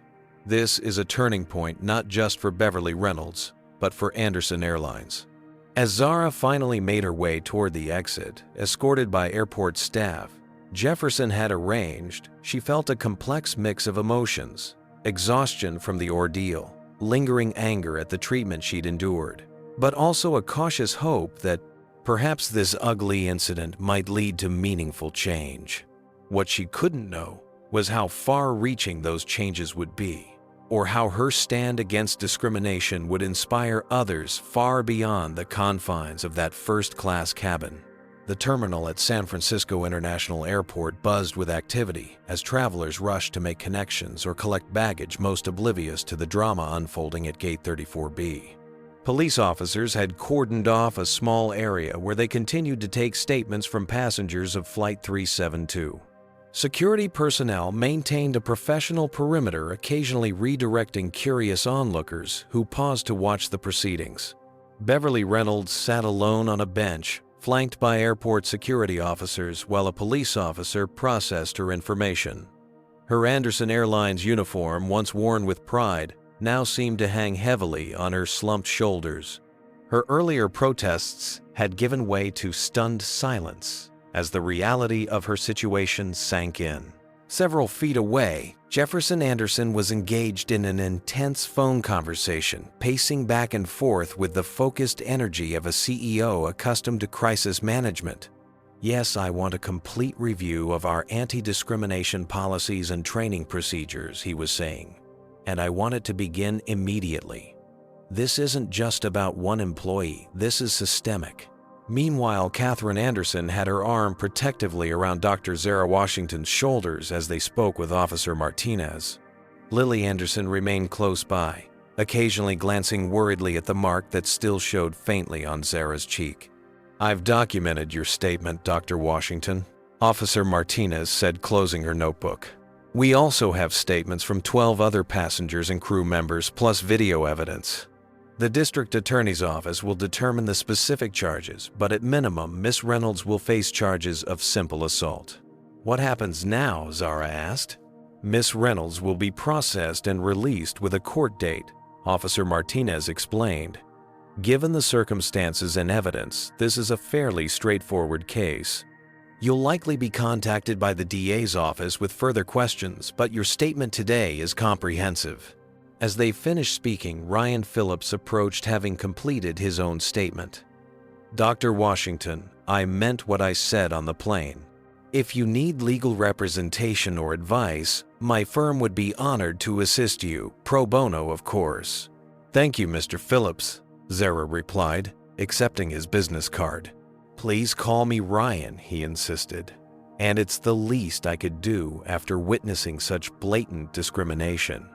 This is a turning point not just for Beverly Reynolds, but for Anderson Airlines." As Zara finally made her way toward the exit, escorted by airport staff, Jefferson had arranged, she felt a complex mix of emotions: exhaustion from the ordeal, lingering anger at the treatment she'd endured, but also a cautious hope that perhaps this ugly incident might lead to meaningful change. What she couldn't know was how far-reaching those changes would be, or how her stand against discrimination would inspire others far beyond the confines of that first-class cabin. The terminal at San Francisco International Airport buzzed with activity as travelers rushed to make connections or collect baggage, most oblivious to the drama unfolding at Gate 34B. Police officers had cordoned off a small area where they continued to take statements from passengers of Flight 372. Security personnel maintained a professional perimeter, occasionally redirecting curious onlookers who paused to watch the proceedings. Beverly Reynolds sat alone on a bench, flanked by airport security officers, while a police officer processed her information. Her Anderson Airlines uniform, once worn with pride, now seemed to hang heavily on her slumped shoulders. Her earlier protests had given way to stunned silence as the reality of her situation sank in. Several feet away, Jefferson Anderson was engaged in an intense phone conversation, pacing back and forth with the focused energy of a CEO accustomed to crisis management. "Yes, I want a complete review of our anti-discrimination policies and training procedures," he was saying, "and I want it to begin immediately. This isn't just about one employee, this is systemic." Meanwhile, Catherine Anderson had her arm protectively around Dr. Zara Washington's shoulders as they spoke with Officer Martinez. Lily Anderson remained close by, occasionally glancing worriedly at the mark that still showed faintly on Zara's cheek. "I've documented your statement, Dr. Washington," Officer Martinez said, closing her notebook. "We also have statements from 12 other passengers and crew members, plus video evidence. The district attorney's office will determine the specific charges, but at minimum, Miss Reynolds will face charges of simple assault." "What happens now?" Zara asked. "Miss Reynolds will be processed and released with a court date," Officer Martinez explained. "Given the circumstances and evidence, this is a fairly straightforward case. You'll likely be contacted by the DA's office with further questions, but your statement today is comprehensive." As they finished speaking, Ryan Phillips approached, having completed his own statement. "Dr. Washington, I meant what I said on the plane. If you need legal representation or advice, my firm would be honored to assist you, pro bono, of course." "Thank you, Mr. Phillips," Zara replied, accepting his business card. "Please call me Ryan," he insisted. "And it's the least I could do after witnessing such blatant discrimination.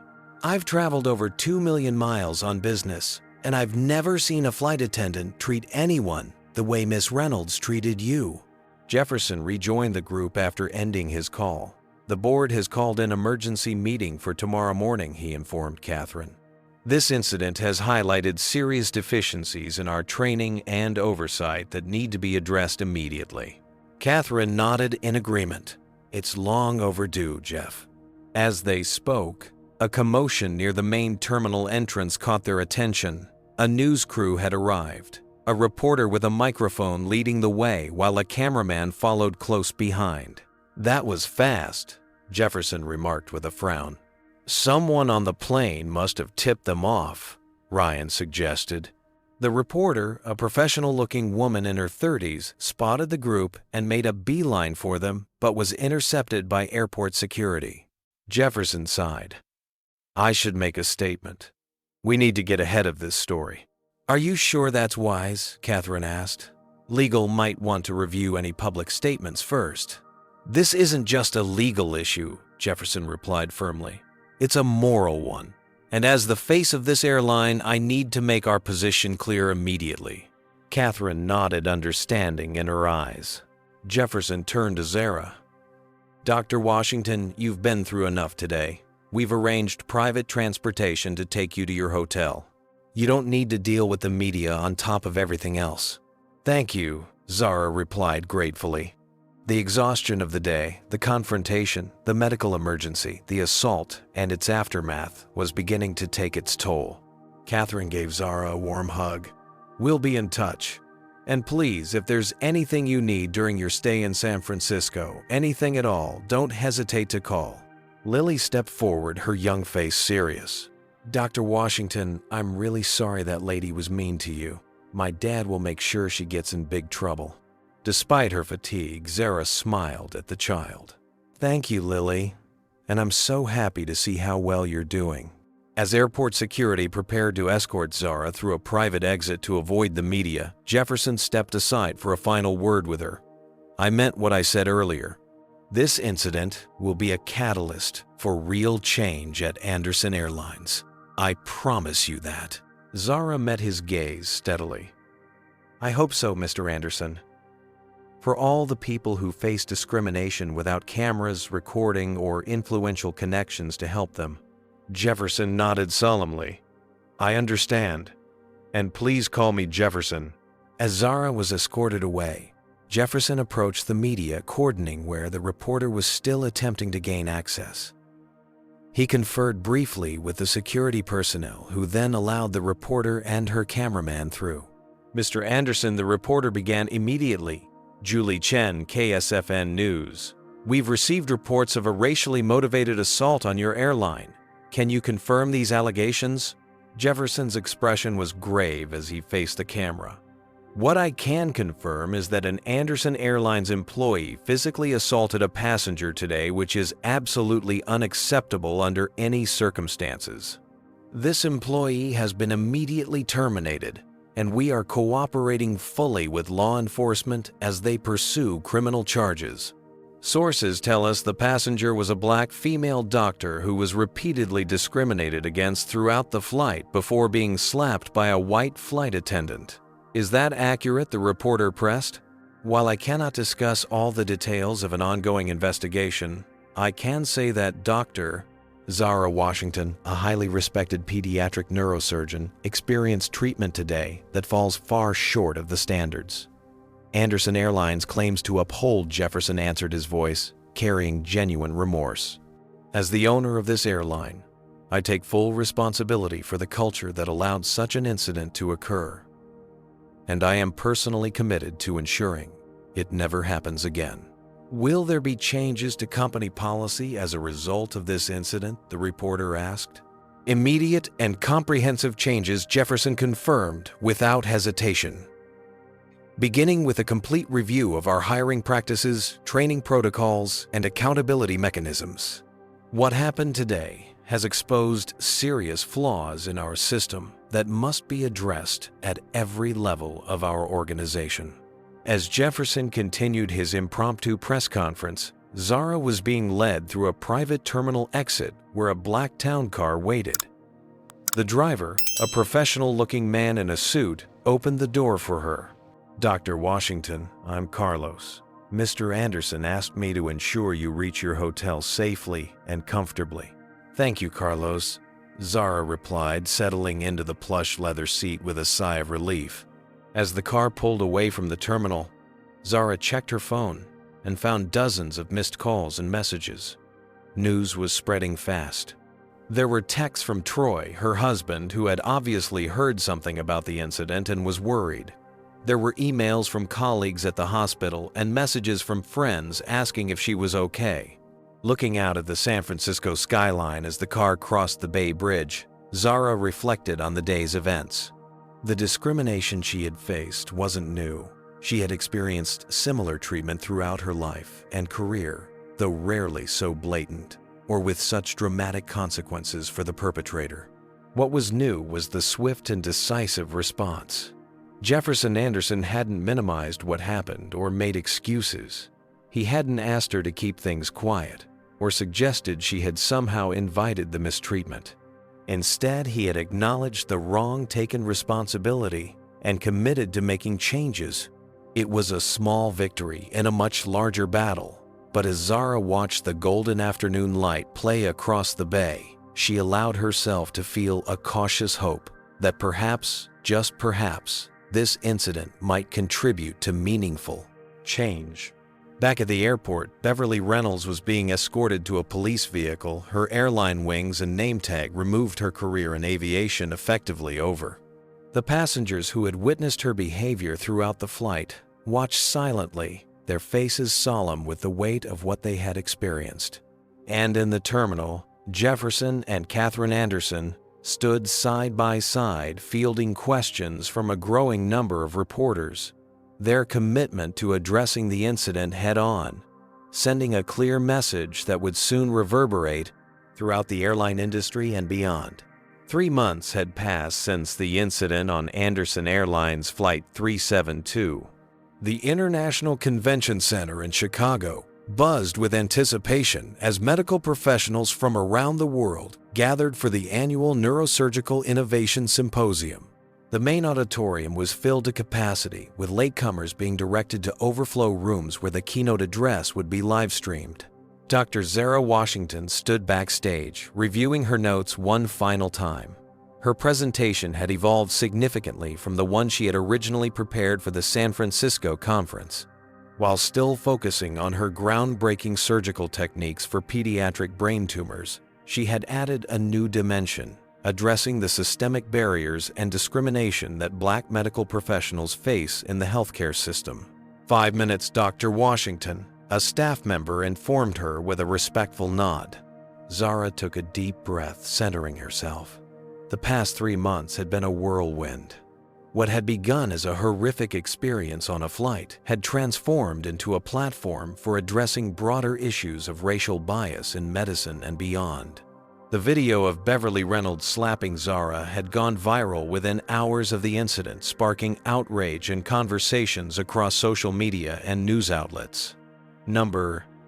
I've traveled over 2 million miles on business, and I've never seen a flight attendant treat anyone the way Miss Reynolds treated you." Jefferson rejoined the group after ending his call. "The board has called an emergency meeting for tomorrow morning," he informed Catherine. "This incident has highlighted serious deficiencies in our training and oversight that need to be addressed immediately." Catherine nodded in agreement. "It's long overdue, Jeff." As they spoke, a commotion near the main terminal entrance caught their attention. A news crew had arrived, a reporter with a microphone leading the way while a cameraman followed close behind. "That was fast," Jefferson remarked with a frown. "Someone on the plane must have tipped them off," Ryan suggested. The reporter, a professional-looking woman in her 30s, spotted the group and made a beeline for them, but was intercepted by airport security. Jefferson sighed. "I should make a statement. We need to get ahead of this story." "Are you sure that's wise?" Catherine asked. "Legal might want to review any public statements first." "This isn't just a legal issue," Jefferson replied firmly. "It's a moral one. And as the face of this airline, I need to make our position clear immediately." Catherine nodded understanding in her eyes. Jefferson turned to Zara. "Dr. Washington, you've been through enough today. We've arranged private transportation to take you to your hotel. You don't need to deal with the media on top of everything else." "Thank you," Zara replied gratefully. The exhaustion of the day, the confrontation, the medical emergency, the assault, and its aftermath was beginning to take its toll. Catherine gave Zara a warm hug. "We'll be in touch. And please, if there's anything you need during your stay in San Francisco, anything at all, don't hesitate to call." Lily stepped forward, her young face serious. "Dr. Washington, I'm really sorry that lady was mean to you. My dad will make sure she gets in big trouble." Despite her fatigue, Zara smiled at the child. "Thank you, Lily. And I'm so happy to see how well you're doing." As airport security prepared to escort Zara through a private exit to avoid the media, Jefferson stepped aside for a final word with her. "I meant what I said earlier. This incident will be a catalyst for real change at Anderson Airlines. I promise you that." Zara met his gaze steadily. "I hope so, Mr. Anderson. For all the people who face discrimination without cameras, recording, or influential connections to help them." Jefferson nodded solemnly. "I understand. And please call me Jefferson." As Zara was escorted away, Jefferson approached the media, cordoning where the reporter was still attempting to gain access. He conferred briefly with the security personnel, who then allowed the reporter and her cameraman through. "Mr. Anderson," the reporter began immediately. "Julie Chen, KSFN News. We've received reports of a racially motivated assault on your airline. Can you confirm these allegations?" Jefferson's expression was grave as he faced the camera. "What I can confirm is that an Anderson Airlines employee physically assaulted a passenger today, which is absolutely unacceptable under any circumstances. This employee has been immediately terminated, and we are cooperating fully with law enforcement as they pursue criminal charges. Sources tell us the passenger was a black female doctor who was repeatedly discriminated against throughout the flight before being slapped by a white flight attendant. Is that accurate?" the reporter pressed. "While I cannot discuss all the details of an ongoing investigation, I can say that Dr. Zara Washington, a highly respected pediatric neurosurgeon, experienced treatment today that falls far short of the standards. Anderson Airlines claims to uphold," Jefferson answered his voice, carrying genuine remorse. "As the owner of this airline, I take full responsibility for the culture that allowed such an incident to occur. And I am personally committed to ensuring it never happens again." "Will there be changes to company policy as a result of this incident?" the reporter asked. "Immediate and comprehensive changes," Jefferson confirmed without hesitation. "Beginning with a complete review of our hiring practices, training protocols, and accountability mechanisms. What happened today has exposed serious flaws in our system that must be addressed at every level of our organization. As Jefferson continued his impromptu press conference, Zara was being led through a private terminal exit where a black town car waited. The driver, a professional-looking man in a suit, opened the door for her. "Dr. Washington, I'm Carlos. Mr. Anderson asked me to ensure you reach your hotel safely and comfortably." "Thank you, Carlos," Zara replied, settling into the plush leather seat with a sigh of relief. As the car pulled away from the terminal, Zara checked her phone and found dozens of missed calls and messages. News was spreading fast. There were texts from Troy, her husband, who had obviously heard something about the incident and was worried. There were emails from colleagues at the hospital and messages from friends asking if she was okay. Looking out at the San Francisco skyline as the car crossed the Bay Bridge, Zara reflected on the day's events. The discrimination she had faced wasn't new. She had experienced similar treatment throughout her life and career, though rarely so blatant or with such dramatic consequences for the perpetrator. What was new was the swift and decisive response. Jefferson Anderson hadn't minimized what happened or made excuses. He hadn't asked her to keep things quiet or suggested she had somehow invited the mistreatment. Instead, he had acknowledged the wrong, taken responsibility, and committed to making changes. It was a small victory in a much larger battle, but as Zara watched the golden afternoon light play across the bay, she allowed herself to feel a cautious hope that perhaps, just perhaps, this incident might contribute to meaningful change. Back at the airport, Beverly Reynolds was being escorted to a police vehicle, her airline wings and name tag removed her career in aviation effectively over. The passengers who had witnessed her behavior throughout the flight watched silently, their faces solemn with the weight of what they had experienced. And in the terminal, Jefferson and Catherine Anderson stood side by side fielding questions from a growing number of reporters. Their commitment to addressing the incident head-on, sending a clear message that would soon reverberate throughout the airline industry and beyond. 3 months had passed since the incident on Anderson Airlines Flight 372. The International Convention Center in Chicago buzzed with anticipation as medical professionals from around the world gathered for the annual Neurosurgical Innovation Symposium. The main auditorium was filled to capacity, with latecomers being directed to overflow rooms where the keynote address would be live-streamed. Dr. Zara Washington stood backstage, reviewing her notes one final time. Her presentation had evolved significantly from the one she had originally prepared for the San Francisco conference. While still focusing on her groundbreaking surgical techniques for pediatric brain tumors, she had added a new dimension, addressing the systemic barriers and discrimination that Black medical professionals face in the healthcare system. 5 minutes, Dr. Washington, a staff member informed her with a respectful nod. Zara took a deep breath, centering herself. The past 3 months had been a whirlwind. What had begun as a horrific experience on a flight had transformed into a platform for addressing broader issues of racial bias in medicine and beyond. The video of Beverly Reynolds slapping Zara had gone viral within hours of the incident, sparking outrage and conversations across social media and news outlets.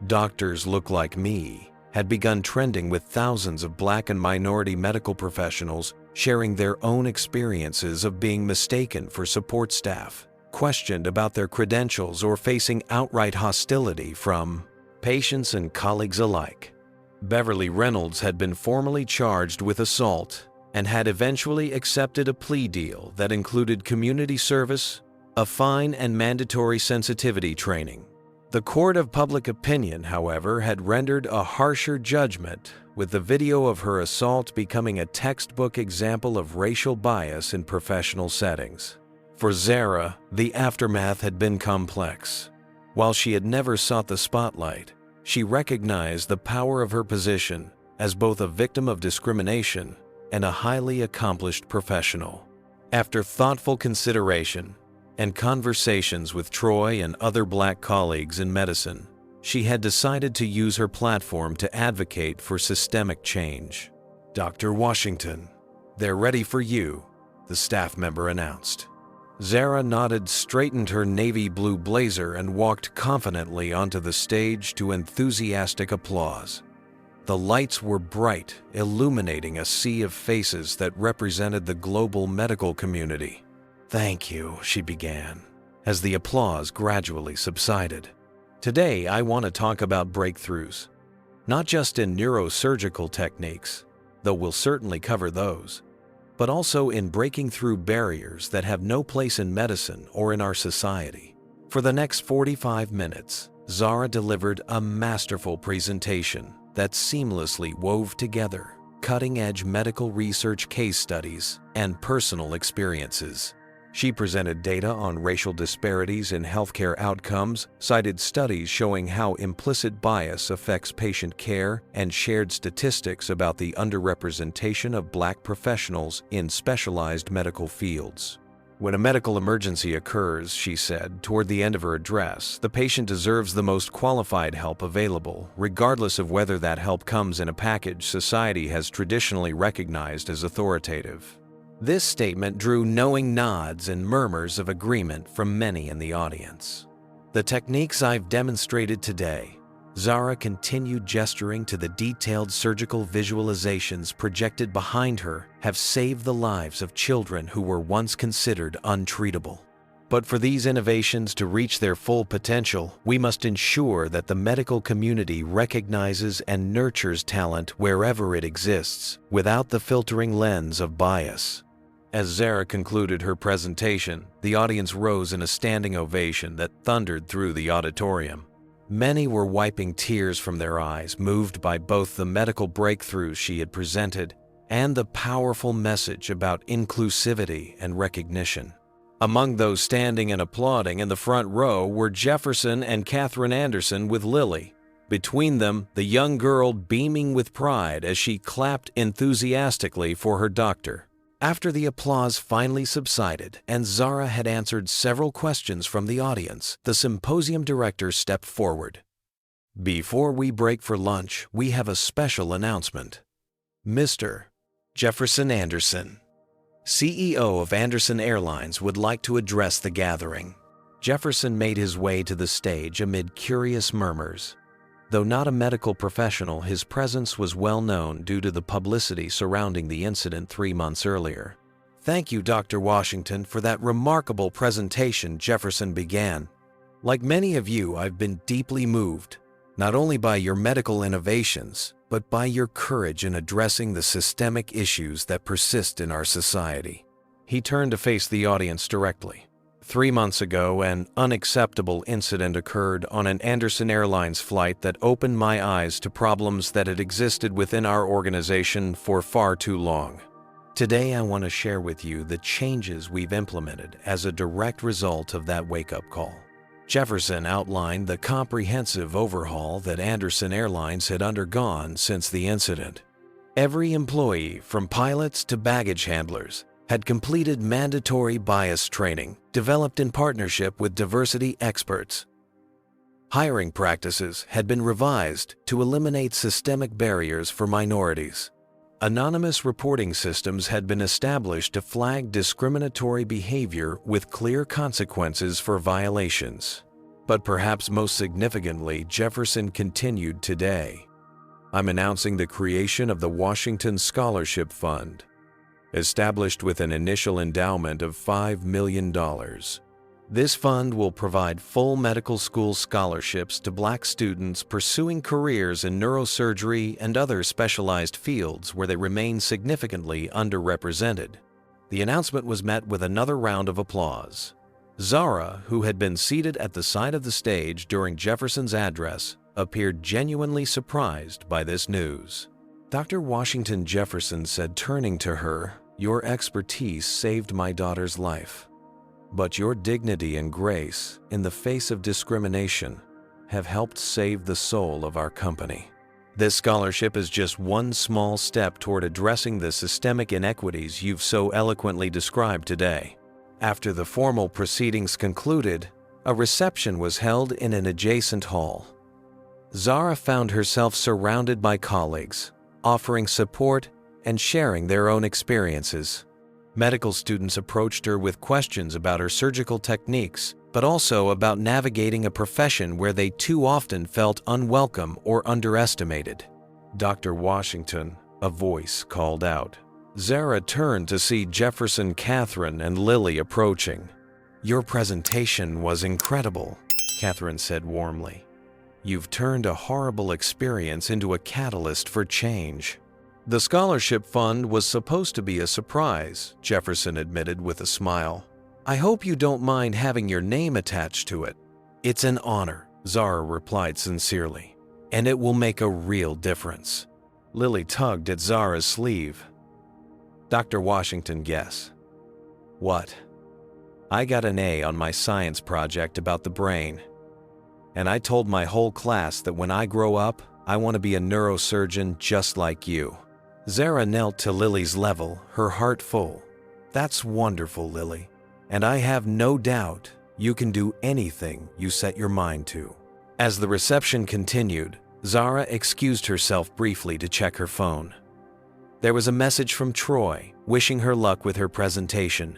"Doctors look like me," had begun trending with thousands of Black and minority medical professionals sharing their own experiences of being mistaken for support staff, questioned about their credentials, or facing outright hostility from patients and colleagues alike. Beverly Reynolds had been formally charged with assault and had eventually accepted a plea deal that included community service, a fine, and mandatory sensitivity training. The court of public opinion, however, had rendered a harsher judgment, with the video of her assault becoming a textbook example of racial bias in professional settings. For Zara, the aftermath had been complex. While she had never sought the spotlight, she recognized the power of her position as both a victim of discrimination and a highly accomplished professional. After thoughtful consideration and conversations with Troy and other Black colleagues in medicine, she had decided to use her platform to advocate for systemic change. "Dr. Washington, they're ready for you," the staff member announced. Zara nodded, straightened her navy blue blazer, and walked confidently onto the stage to enthusiastic applause. The lights were bright, illuminating a sea of faces that represented the global medical community. "Thank you," she began, as the applause gradually subsided. "Today, I want to talk about breakthroughs, not just in neurosurgical techniques, though we'll certainly cover those, but also in breaking through barriers that have no place in medicine or in our society." For the next 45 minutes, Zara delivered a masterful presentation that seamlessly wove together cutting-edge medical research case studies and personal experiences. She presented data on racial disparities in healthcare outcomes, cited studies showing how implicit bias affects patient care, and shared statistics about the underrepresentation of Black professionals in specialized medical fields. "When a medical emergency occurs," she said toward the end of her address, "the patient deserves the most qualified help available, regardless of whether that help comes in a package society has traditionally recognized as authoritative." This statement drew knowing nods and murmurs of agreement from many in the audience. "The techniques I've demonstrated today," Zara continued, gesturing to the detailed surgical visualizations projected behind her, "have saved the lives of children who were once considered untreatable. But for these innovations to reach their full potential, we must ensure that the medical community recognizes and nurtures talent wherever it exists, without the filtering lens of bias." As Zara concluded her presentation, the audience rose in a standing ovation that thundered through the auditorium. Many were wiping tears from their eyes, moved by both the medical breakthroughs she had presented and the powerful message about inclusivity and recognition. Among those standing and applauding in the front row were Jefferson and Catherine Anderson with Lily. Between them, the young girl beaming with pride as she clapped enthusiastically for her doctor. After the applause finally subsided and Zara had answered several questions from the audience, the symposium director stepped forward. "Before we break for lunch, we have a special announcement. Mr. Jefferson Anderson, CEO of Anderson Airlines, would like to address the gathering." Jefferson made his way to the stage amid curious murmurs. Though not a medical professional, his presence was well known due to the publicity surrounding the incident 3 months earlier. "Thank you, Dr. Washington, for that remarkable presentation," Jefferson began. "Like many of you, I've been deeply moved, not only by your medical innovations, but by your courage in addressing the systemic issues that persist in our society." He turned to face the audience directly. 3 months ago, an unacceptable incident occurred on an Anderson Airlines flight that opened my eyes to problems that had existed within our organization for far too long. Today, I want to share with you the changes we've implemented as a direct result of that wake-up call. Jefferson outlined the comprehensive overhaul that Anderson Airlines had undergone since the incident. Every employee, from pilots to baggage handlers, had completed mandatory bias training developed in partnership with diversity experts. Hiring practices had been revised to eliminate systemic barriers for minorities. Anonymous reporting systems had been established to flag discriminatory behavior with clear consequences for violations. But perhaps most significantly, Jefferson continued today. "I'm announcing the creation of the Washington Scholarship Fund, established with an initial endowment of $5 million. This fund will provide full medical school scholarships to Black students pursuing careers in neurosurgery and other specialized fields where they remain significantly underrepresented." The announcement was met with another round of applause. Zara, who had been seated at the side of the stage during Jefferson's address, appeared genuinely surprised by this news. "Dr. Washington," Jefferson said, turning to her, "your expertise saved my daughter's life. But your dignity and grace, in the face of discrimination, have helped save the soul of our company. This scholarship is just one small step toward addressing the systemic inequities you've so eloquently described today." After the formal proceedings concluded, a reception was held in an adjacent hall. Zara found herself surrounded by colleagues, offering support and sharing their own experiences. Medical students approached her with questions about her surgical techniques, but also about navigating a profession where they too often felt unwelcome or underestimated. "Dr. Washington," a voice called out. Zara turned to see Jefferson, Catherine, and Lily approaching. "Your presentation was incredible," Catherine said warmly. "You've turned a horrible experience into a catalyst for change." "The scholarship fund was supposed to be a surprise," Jefferson admitted with a smile. "I hope you don't mind having your name attached to it." "It's an honor," Zara replied sincerely, "and it will make a real difference." Lily tugged at Zara's sleeve. "Dr. Washington, guess." "What?" "I got an A on my science project about the brain. And I told my whole class that when I grow up, I want to be a neurosurgeon just like you." Zara knelt to Lily's level, her heart full. "That's wonderful, Lily. And I have no doubt you can do anything you set your mind to." As the reception continued, Zara excused herself briefly to check her phone. There was a message from Troy, wishing her luck with her presentation,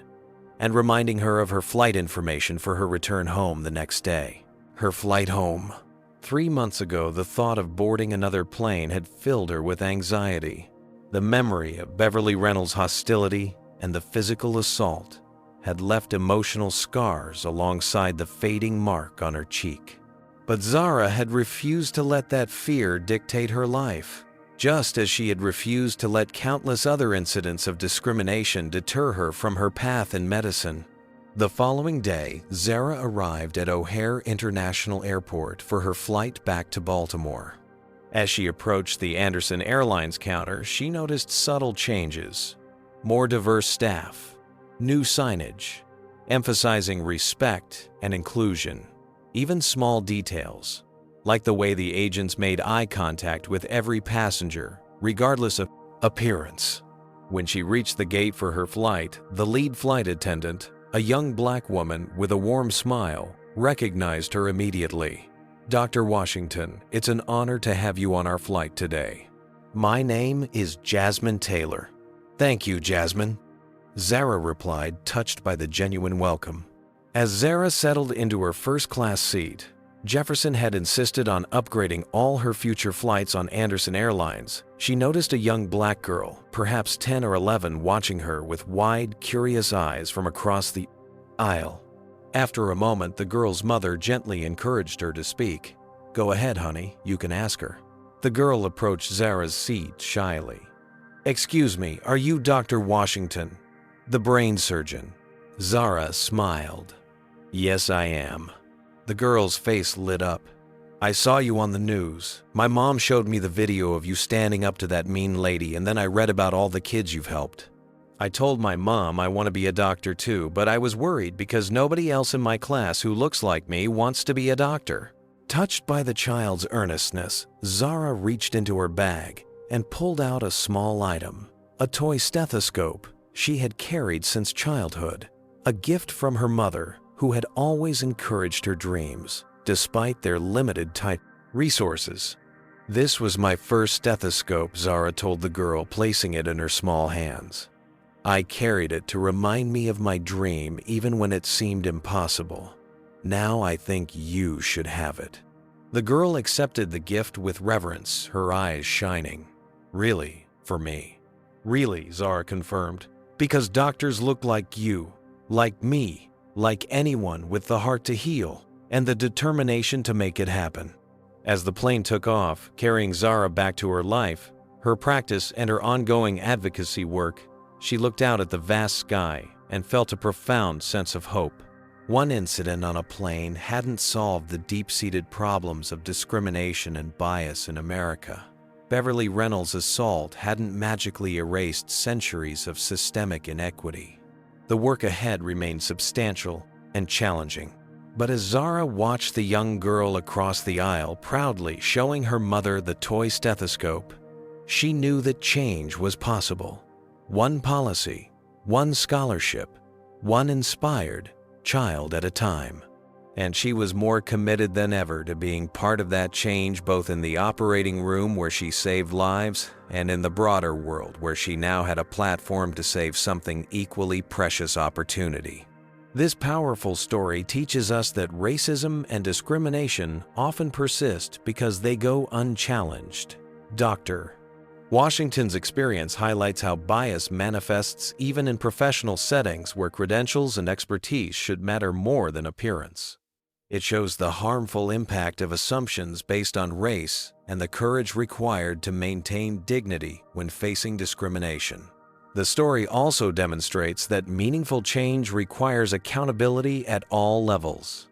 and reminding her of her flight information for her return home the next day. Her flight home. 3 months ago, the thought of boarding another plane had filled her with anxiety. The memory of Beverly Reynolds' hostility and the physical assault had left emotional scars alongside the fading mark on her cheek. But Zara had refused to let that fear dictate her life, just as she had refused to let countless other incidents of discrimination deter her from her path in medicine. The following day, Zara arrived at O'Hare International Airport for her flight back to Baltimore. As she approached the Anderson Airlines counter, she noticed subtle changes. More diverse staff, new signage, emphasizing respect and inclusion. Even small details, like the way the agents made eye contact with every passenger, regardless of appearance. When she reached the gate for her flight, the lead flight attendant, a young black woman with a warm smile, recognized her immediately. "Dr. Washington, it's an honor to have you on our flight today. My name is Jasmine Taylor." "Thank you, Jasmine," Zara replied, touched by the genuine welcome. As Zara settled into her first-class seat, Jefferson had insisted on upgrading all her future flights on Anderson Airlines. She noticed a young black girl, perhaps 10 or 11, watching her with wide, curious eyes from across the aisle. After a moment, the girl's mother gently encouraged her to speak. "Go ahead, honey, you can ask her." The girl approached Zara's seat shyly. "Excuse me, are you Dr. Washington, the brain surgeon?" Zara smiled. "Yes, I am." The girl's face lit up. "I saw you on the news. My mom showed me the video of you standing up to that mean lady, and then I read about all the kids you've helped. I told my mom I want to be a doctor too, but I was worried because nobody else in my class who looks like me wants to be a doctor." Touched by the child's earnestness, Zara reached into her bag and pulled out a small item, a toy stethoscope she had carried since childhood, a gift from her mother, who had always encouraged her dreams, despite their limited resources. "This was my first stethoscope," Zara told the girl, placing it in her small hands. "I carried it to remind me of my dream even when it seemed impossible. Now I think you should have it." The girl accepted the gift with reverence, her eyes shining. "Really, for me?" "Really," Zara confirmed, "because doctors look like you, like me, like anyone with the heart to heal and the determination to make it happen." As the plane took off, carrying Zara back to her life, her practice, and her ongoing advocacy work, she looked out at the vast sky and felt a profound sense of hope. One incident on a plane hadn't solved the deep-seated problems of discrimination and bias in America. Beverly Reynolds' assault hadn't magically erased centuries of systemic inequity. The work ahead remained substantial and challenging. But as Zara watched the young girl across the aisle proudly showing her mother the toy stethoscope, she knew that change was possible. One policy, one scholarship, one inspired child at a time. And she was more committed than ever to being part of that change, both in the operating room where she saved lives and in the broader world where she now had a platform to save something equally precious: opportunity. This powerful story teaches us that racism and discrimination often persist because they go unchallenged. Dr. Washington's experience highlights how bias manifests even in professional settings where credentials and expertise should matter more than appearance. It shows the harmful impact of assumptions based on race and the courage required to maintain dignity when facing discrimination. The story also demonstrates that meaningful change requires accountability at all levels.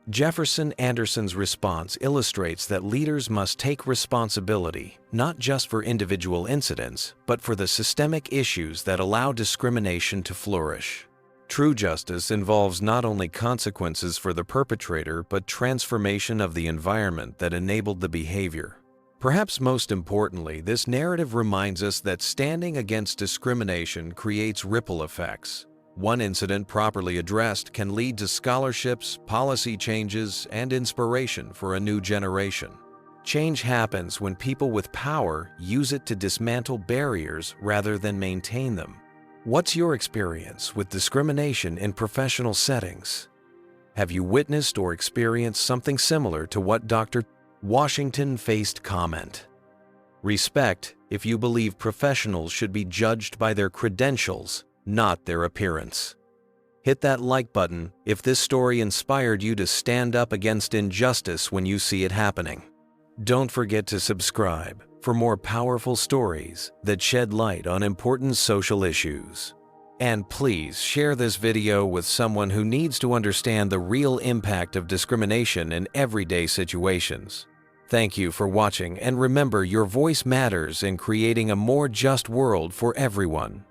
Jefferson Anderson's response illustrates that leaders must take responsibility not just for individual incidents, but for the systemic issues that allow discrimination to flourish. True justice involves not only consequences for the perpetrator, but transformation of the environment that enabled the behavior. Perhaps most importantly, this narrative reminds us that standing against discrimination creates ripple effects. One incident properly addressed can lead to scholarships, policy changes, and inspiration for a new generation. Change happens when people with power use it to dismantle barriers rather than maintain them. What's your experience with discrimination in professional settings? Have you witnessed or experienced something similar to what Dr. Washington faced? Comment. Respect if you believe professionals should be judged by their credentials, not their appearance. Hit that like button if this story inspired you to stand up against injustice when you see it happening. Don't forget to subscribe for more powerful stories that shed light on important social issues. And please share this video with someone who needs to understand the real impact of discrimination in everyday situations. Thank you for watching, and remember, your voice matters in creating a more just world for everyone.